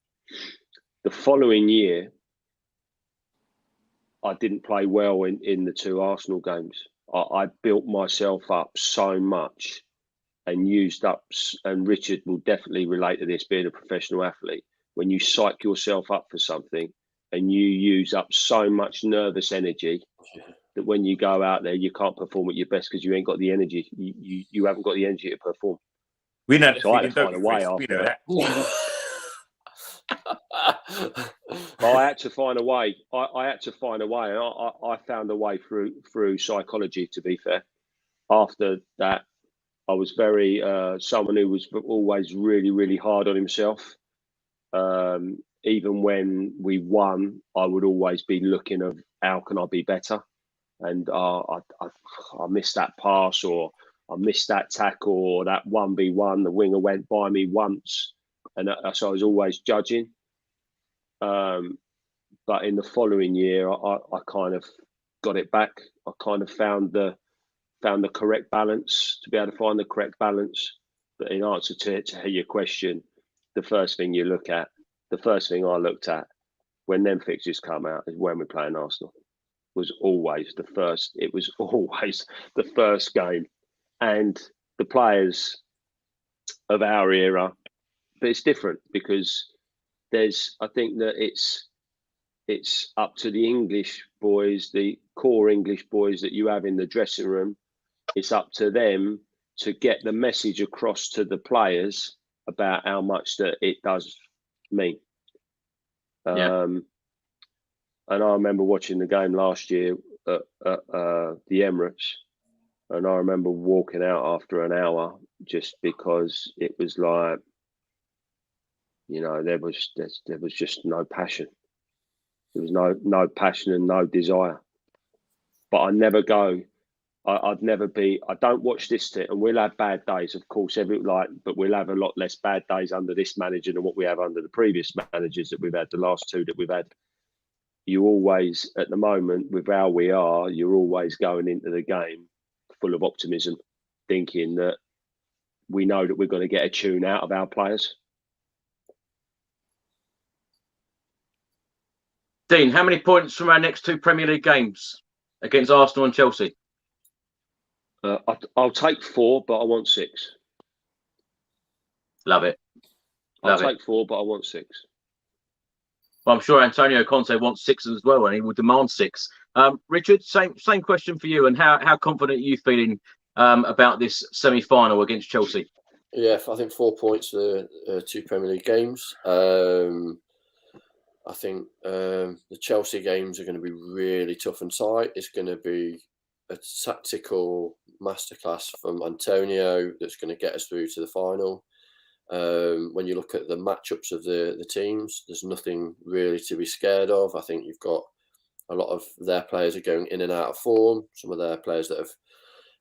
The following year, I didn't play well in the 2 Arsenal games. I built myself up so much and used up, and Richard will definitely relate to this, being a professional athlete, when you psych yourself up for something and you use up so much nervous energy that when you go out there, you can't perform at your best because you ain't got the energy. You haven't got the energy to perform. We know So I had to find a way after that. I had to find a way. I had to find a way, and I found a way through psychology, to be fair. After that, I was very someone who was always really, really hard on himself. Even when we won, I would always be looking of how can I be better, and I missed that pass, or I missed that tackle, or that 1v1. The winger went by me once, and so I was always judging. But in the following year, I kind of got it back. I kind of found the correct balance, to be able to find the correct balance. But in answer to your question, the first thing I looked at when them fixtures come out is when we're playing Arsenal. Was always the first. It was always the first game, and the players of our era. But it's different because I think that it's up to the English boys, the core English boys that you have in the dressing room. It's up to them to get the message across to the players about how much that it does mean. Yeah. And I remember watching the game last year at the Emirates, and I remember walking out after an hour just because it was like, you know, there was just no passion. There was no passion and no desire. But I never go. I'd never be. I don't watch this and we'll have bad days, of course. But we'll have a lot less bad days under this manager than what we have under the previous managers that we've had. The last 2 that we've had. You always, at the moment, with how we are, you're always going into the game full of optimism, thinking that we know that we're going to get a tune out of our players. Dean, how many points from our next 2 Premier League games? against Arsenal and Chelsea? I'll take 4, but I want 6. Love it. I'll take 4, but I want 6. Well, I'm sure Antonio Conte wants 6 as well, and he will demand 6. Richard, same question for you. And how confident are you feeling about this semi-final against Chelsea? Yeah, I think 4 points for 2 Premier League games. I think the Chelsea games are going to be really tough and tight. It's going to be a tactical masterclass from Antonio that's going to get us through to the final. When you look at the matchups of the teams, there's nothing really to be scared of. I think you've got a lot of their players are going in and out of form. Some of their players that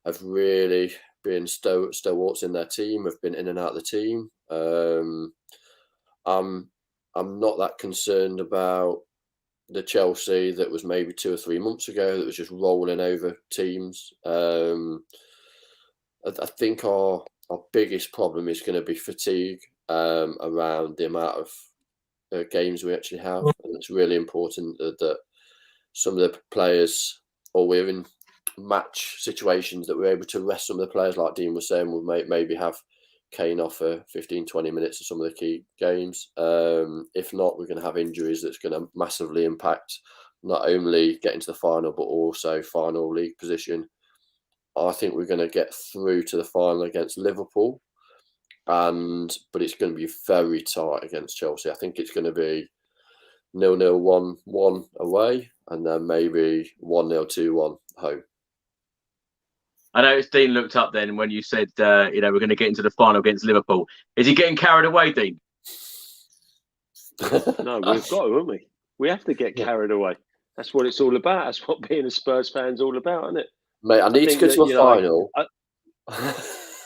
have really been stalwarts in their team have been in and out of the team. I'm not that concerned about the Chelsea that was maybe 2 or 3 months ago that was just rolling over teams. I think our biggest problem is going to be fatigue around the amount of games we actually have, and it's really important that some of the players, or we're in match situations that we're able to rest some of the players, like Dean was saying, we'll maybe have Kane off for 15-20 minutes of some of the key games. If not, we're going to have injuries that's going to massively impact not only getting to the final, but also final league position. I think we're going to get through to the final against Liverpool, but it's going to be very tight against Chelsea. I think it's going to be 0-0, 1-1 away, and then maybe 1-0, 2-1 home. I noticed Dean looked up then when you said, we're going to get into the final against Liverpool. Is he getting carried away, Dean? No, we've got to, haven't we? We have to get carried away. That's what it's all about. That's what being a Spurs fan's all about, isn't it? Mate, I need to go to a final.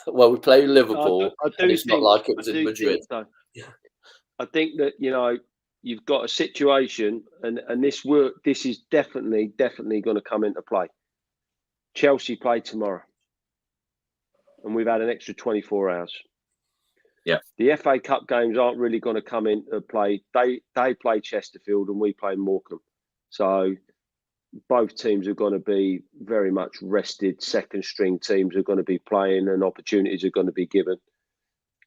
Well, we play Liverpool, and it's not like it was in Madrid. I think that, you've got a situation, and this is definitely going to come into play. Chelsea play tomorrow, and we've had an extra 24 hours. Yeah. The FA Cup games aren't really going to come into play. They play Chesterfield and we play Morecambe. So both teams are going to be very much rested. Second string teams are going to be playing, and opportunities are going to be given.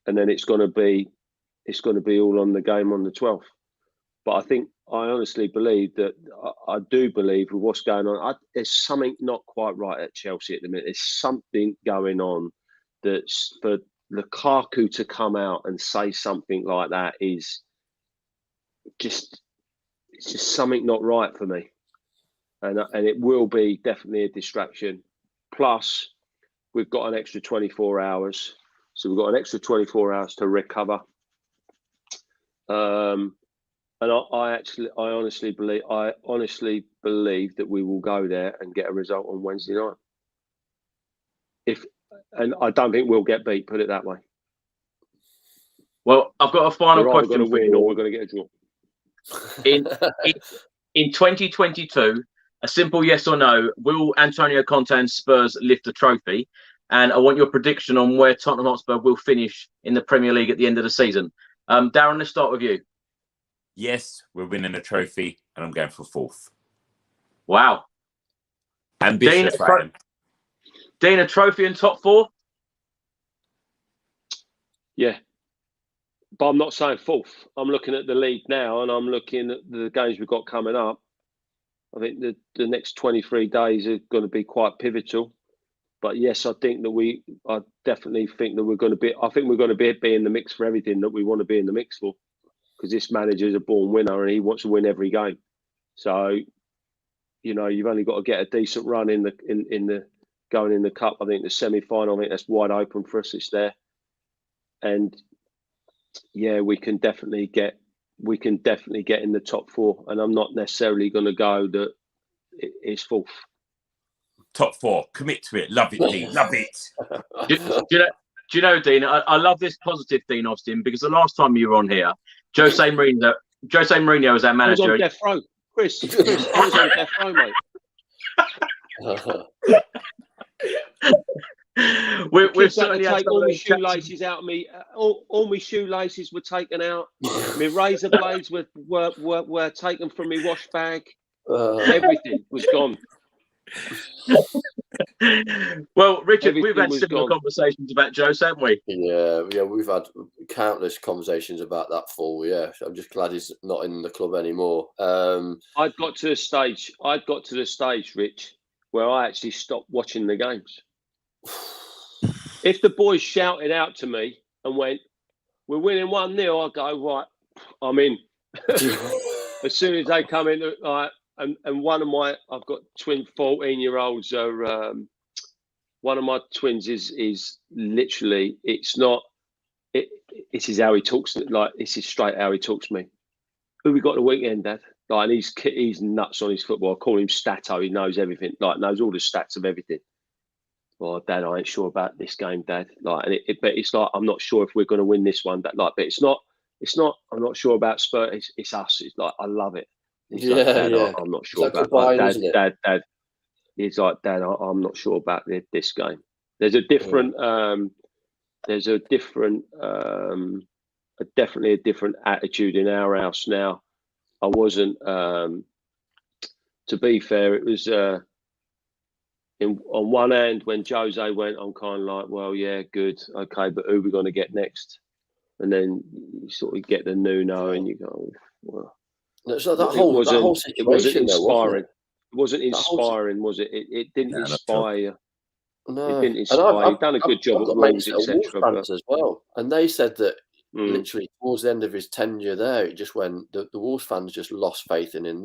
And then it's going to be all on the game on the 12th. But I honestly believe that I do believe with what's going on. There's something not quite right at Chelsea at the minute. There's something going on that's for Lukaku to come out and say something like that is it's just something not right for me. And it will be definitely a distraction. Plus, we've got an extra 24 hours. So we've got an extra 24 hours to recover. And I honestly believe that we will go there and get a result on Wednesday night. And I don't think we'll get beat, put it that way. Well, I've got a final question. We're going to win or we're going to get a draw. In 2022, a simple yes or no, will Antonio Conte and Spurs lift the trophy? And I want your prediction on where Tottenham Hotspur will finish in the Premier League at the end of the season. Darren, let's start with you. Yes, we're winning a trophy, and I'm going for 4th. Wow. Ambitious, Dean, a trophy in top 4? Yeah. But I'm not saying 4th. I'm looking at the league now, and I'm looking at the games we've got coming up. I think the next 23 days are going to be quite pivotal. But yes, I definitely think that we're going to be. I think we're going to be in the mix for everything that we want to be in the mix for. Because this manager is a born winner and he wants to win every game. So, you've only got to get a decent run in the going in the cup. I think the semi-final, I think that's wide open for us. It's there, and yeah, we can definitely get in the top 4. And I'm not necessarily going to go that it's 4th. Top 4, commit to it. Love it, Dean. Love it. Do you know, Dean? I love this positive Dean Austin, because the last time you were on here, Jose Mourinho was our manager. I was on death row, Chris. I was on death row, mate. We've certainly had all my shoelaces out of me. All my shoelaces were taken out. My razor blades were taken from my wash bag. Everything was gone. Well, Richard, Everything we've had was similar gone. conversations about Jose, haven't we? Yeah, we've had countless conversations about that for. Yeah, I'm just glad he's not in the club anymore. I'd got to the stage, Rich, where I actually stopped watching the games. If the boys shouted out to me and went, "We're winning 1-0," I go, right, I'm in. As soon as they come in, and one of my, I've got twin 14-year-olds. Are one of my twins is literally, it is how he talks. Like, this is straight how he talks to me. Who we got the weekend, Dad? Like, and he's nuts on his football. I call him Stato. He knows everything. Like, knows all the stats of everything. Well, Dad, I ain't sure about this game, Dad. Like, and but it's like, I'm not sure if we're going to win this one. But it's not. I'm not sure about Spurs. It's us. It's like, I love it. He's like, Dad, I'm not sure about Dad. He's like, Dad, I'm not sure about this game. There's a different. Definitely a different attitude in our house now. I wasn't. To be fair, it was. On one hand, when Jose went, I'm kind of like, well, yeah, good, okay, but who are we going to get next? And then you sort of get the Nuno, and you go, well, so that whole situation, it wasn't inspiring. It wasn't inspiring, was it? It didn't inspire. No, it didn't inspire. You've done a good job at Wolves, etc. As well, and they said that literally towards the end of his tenure there, it just went. The Wolves fans just lost faith in him.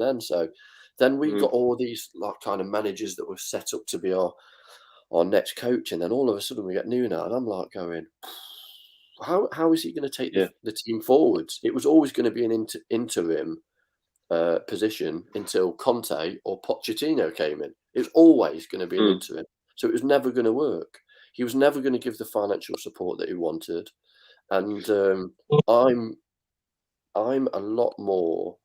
Then we got all these like kind of managers that were set up to be our next coach, and then all of a sudden we get Nuno, and I'm like going, how is he going to take the team forwards? It was always going to be an interim position until Conte or Pochettino came in. It was always going to be an interim, so it was never going to work. He was never going to give the financial support that he wanted, and I'm a lot more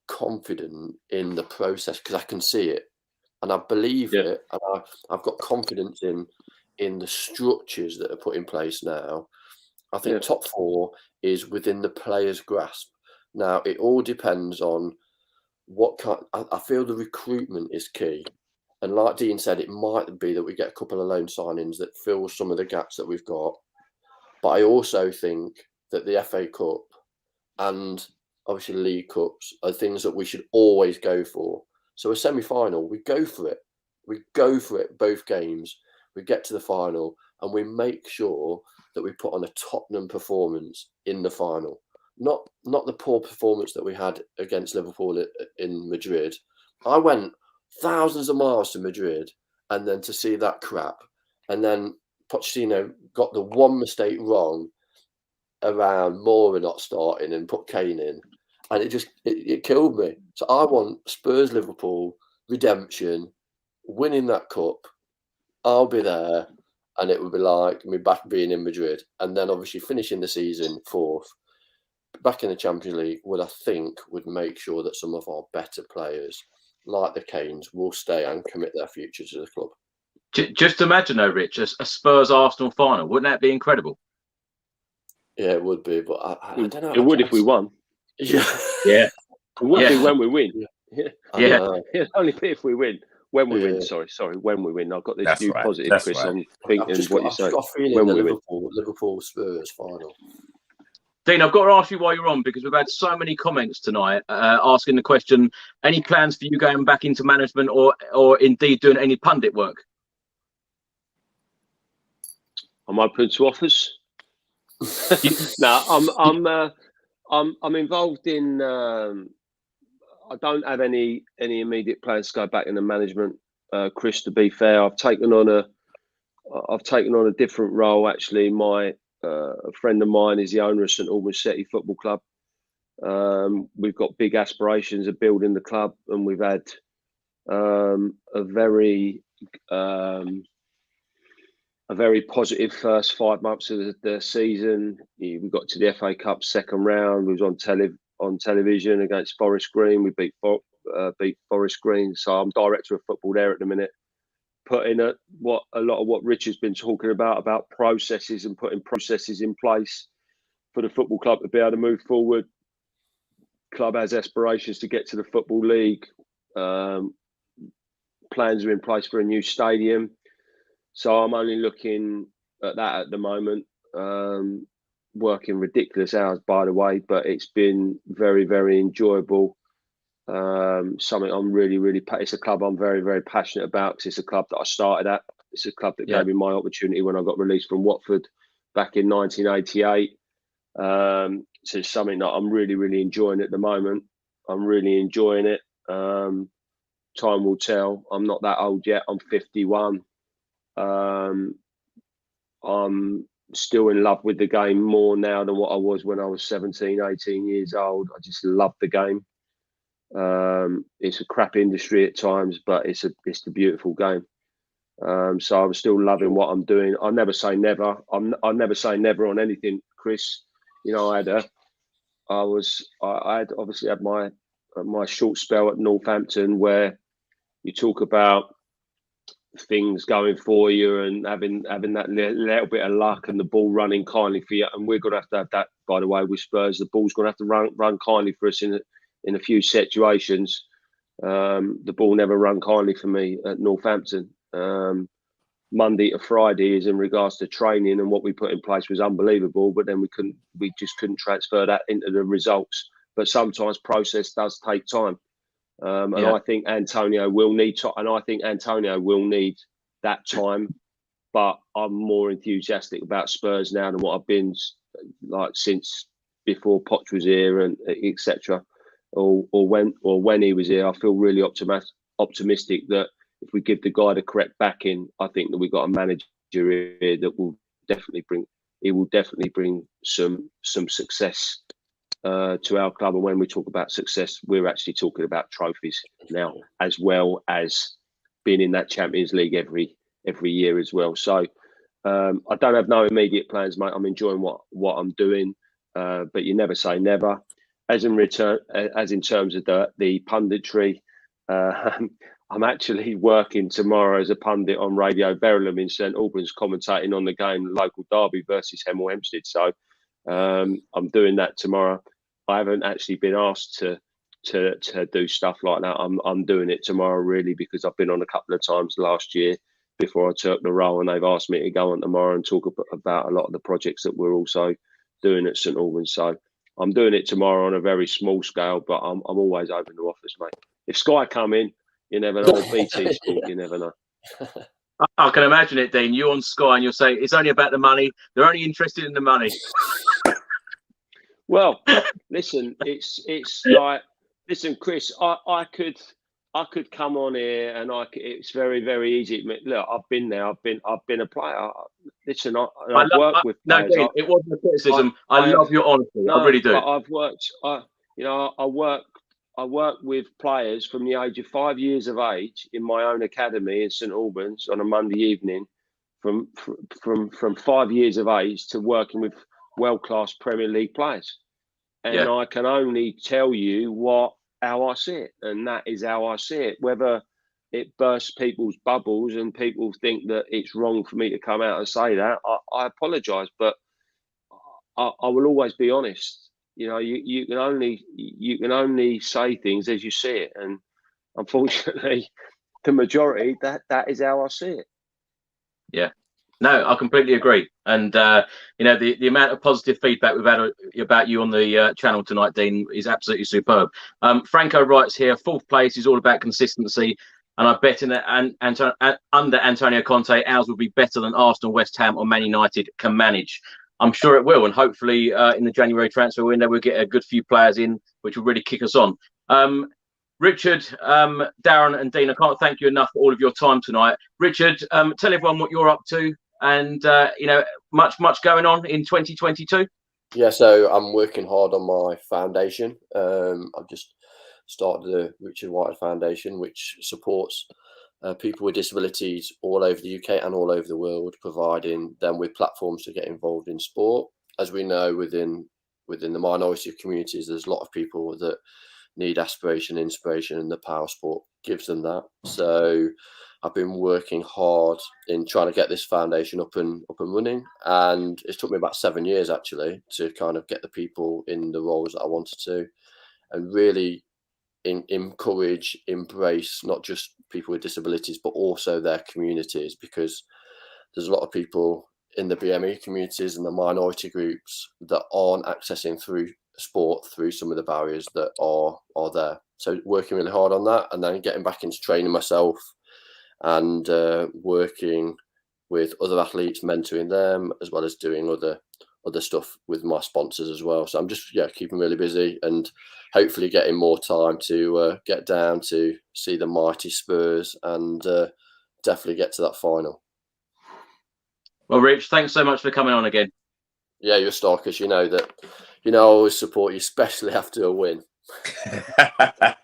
confident in the process because I can see it and I believe it, and I've got confidence in the structures that are put in place now. I think top four is within the player's grasp. Now it all depends on what kind. I feel the recruitment is key, and like Dean said, it might be that we get a couple of loan signings that fill some of the gaps that we've got. But I also think that the FA Cup and obviously League Cups are things that we should always go for. So a semi-final, we go for it. We go for it both games. We get to the final and we make sure that we put on a Tottenham performance in the final. Not the poor performance that we had against Liverpool in Madrid. I went thousands of miles to Madrid and then to see that crap. And then Pochettino got the one mistake wrong around Moura not starting and put Kane in. And it killed me. So I want Spurs, Liverpool, redemption, winning that cup. I'll be there, and it would be like me back being in Madrid, and then obviously finishing the season fourth, back in the Champions League. Would I think would make sure that some of our better players, like the Kanes, will stay and commit their future to the club. Just imagine, though, Rich, a Spurs Arsenal final. Wouldn't that be incredible? Yeah, it would be, but I don't know. It would if we won. Yeah. It would be when we win. It'll only be if we win. When we win, sorry, when we win. I've got this new positive, Chris. I'm thinking what you're saying. I've got a feeling the Liverpool Spurs final. Dean, I've got to ask you why you're on, because we've had so many comments tonight asking the question, any plans for you going back into management or indeed doing any pundit work? I'm open to offers. No, I'm involved in. I don't have any immediate plans to go back into management, Chris. To be fair, I've taken on a different role. Actually, a friend of mine is the owner of St Albans City Football Club. We've got big aspirations of building the club, and we've had a very positive first 5 months of the season. We got to the FA Cup second round. We was on television against Forest Green. We beat Forest Green. So I'm director of football there at the minute. Putting a lot of what Richard's been talking about processes and putting processes in place for the football club to be able to move forward. Club has aspirations to get to the Football League. plans are in place for a new stadium. So I'm only looking at that at the moment. Working ridiculous hours, by the way, but it's been very, very enjoyable. Something I'm really, it's a club I'm very, very passionate about because it's a club that I started at. It's a club that gave me my opportunity when I got released from Watford back in 1988. So it's something that I'm really enjoying at the moment. I'm really enjoying it. Time will tell. I'm not that old yet. I'm 51. I'm still in love with the game more now than what I was when I was 17, 18 years old. I just love the game. It's a crap industry at times, but it's the beautiful game. So I'm still loving what I'm doing. I'll never say never. I'll never say never on anything, Chris. You know, I had obviously had my short spell at Northampton where you talk about things going for you and having that little bit of luck and the ball running kindly for you. And we're going to have that, by the way, with Spurs. The ball's going to have to run kindly for us in a few situations. The ball never run kindly for me at Northampton. Monday to Friday is in regards to training, and what we put in place was unbelievable, but then we just couldn't transfer that into the results. But sometimes process does take time. I think Antonio will need that time, but I'm more enthusiastic about Spurs now than what I've been like since before Poch was here and etc. Or when he was here. I feel really optimistic that if we give the guy the correct backing, I think that we've got a manager here that will definitely bring some success to our club. And when we talk about success, we're actually talking about trophies now, as well as being in that Champions League every year as well. So I don't have no immediate plans, mate. I'm enjoying what I'm doing, but you never say never. As in terms of the punditry, I'm actually working tomorrow as a pundit on Radio Verulam in St Albans, commentating on the game, local derby versus Hemel Hempstead. So I'm doing that tomorrow. I haven't actually been asked to do stuff like that. I'm doing it tomorrow really because I've been on a couple of times last year before I took the role, and they've asked me to go on tomorrow and talk about a lot of the projects that we're also doing at St Albans. So I'm doing it tomorrow on a very small scale, but I'm always open to offers, mate. If Sky come in, you never know. Or BT Sport, you never know. I can imagine it, Dean. You on Sky and you'll say it's only about the money. They're only interested in the money. Well, listen, it's like, listen, Chris, I could come on here and it's very, very easy. Look, I've been there. I've been a player. Listen, I've worked with players. No, Dean, it wasn't a criticism. I love your honesty. I really do. I've worked. I work with players from the age of 5 years of age in my own academy in St Albans on a Monday evening, from 5 years of age to working with world-class Premier League players. And I can only tell you how I see it, and that is how I see it. Whether it bursts people's bubbles and people think that it's wrong for me to come out and say that, I apologise, but I will always be honest. You know, you can only say things as you see it, and unfortunately, the majority that is how I see it. Yeah. No, I completely agree. And, the amount of positive feedback we've had about you on the channel tonight, Dean, is absolutely superb. Franco writes here, fourth place is all about consistency. And I bet under Antonio Conte, ours will be better than Arsenal, West Ham or Man United can manage. I'm sure it will. And hopefully in the January transfer window, we'll get a good few players in, which will really kick us on. Richard, Darren and Dean, I can't thank you enough for all of your time tonight. Richard, tell everyone what you're up to. And, much going on in 2022? Yeah, so I'm working hard on my foundation. I've just started the Richard White Foundation, which supports people with disabilities all over the UK and all over the world, providing them with platforms to get involved in sport. As we know, within the minority of communities, there's a lot of people that need aspiration, inspiration, and the power of sport gives them that. So I've been working hard in trying to get this foundation up and running, and it's took me about 7 years actually to kind of get the people in the roles that I wanted to, and really encourage, embrace not just people with disabilities, but also their communities, because there's a lot of people in the BME communities and the minority groups that aren't accessing through sport through some of the barriers that are there. So working really hard on that, and then getting back into training myself and working with other athletes, mentoring them, as well as doing other stuff with my sponsors as well. So I'm just keeping really busy, and hopefully getting more time to get down to see the mighty Spurs and definitely get to that final. Well, Rich, thanks so much for coming on again. Yeah, you're a star, because you know that I always support you, especially after a win.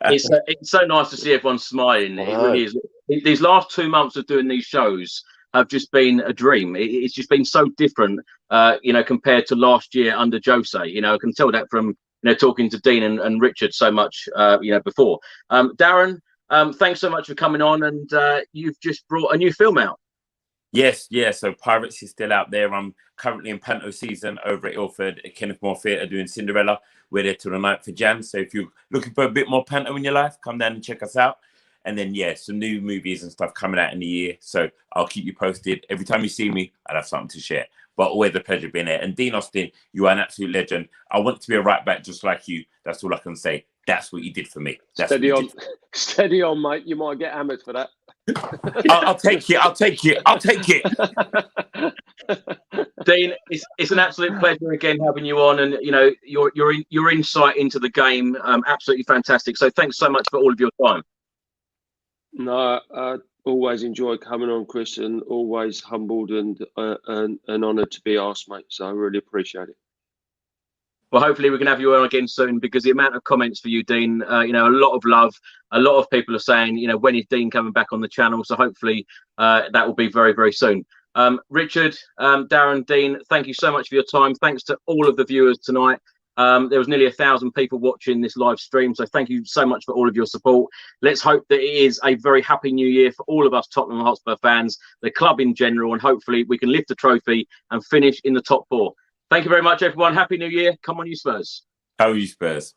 It's so nice to see everyone smiling. It really is. These last 2 months of doing these shows have just been a dream. It's just been so different, compared to last year under Jose. I can tell that from talking to Dean and Richard so much, before. Darren, thanks so much for coming on, and you've just brought a new film out. Yes, yeah. So Pirates is still out there. I'm currently in Panto season over at Ilford at Kenneth Moore Theatre doing Cinderella. We're there till the 9th of Jan. So if you're looking for a bit more Panto in your life, come down and check us out. And then, some new movies and stuff coming out in the year. So I'll keep you posted. Every time you see me, I'll have something to share. But always a pleasure being there. And Dean Austin, you are an absolute legend. I want to be a right back just like you. That's all I can say. That's what you did for me. Steady on, mate. You might get hammered for that. I'll take it. Dean, it's an absolute pleasure again having you on, and your insight into the game, absolutely fantastic. So thanks so much for all of your time. No, I always enjoy coming on, Chris, and always humbled and honoured to be asked, mate. So I really appreciate it. Well, hopefully we can have you on again soon, because the amount of comments for you, Dean, a lot of love. A lot of people are saying, when is Dean coming back on the channel? So hopefully that will be very, very soon. Richard, Darren, Dean, thank you so much for your time. Thanks to all of the viewers tonight. There was nearly 1,000 people watching this live stream. So thank you so much for all of your support. Let's hope that it is a very happy new year for all of us Tottenham Hotspur fans, the club in general, and hopefully we can lift the trophy and finish in the top 4. Thank you very much, everyone. Happy New Year. Come on, you Spurs. How are you, Spurs?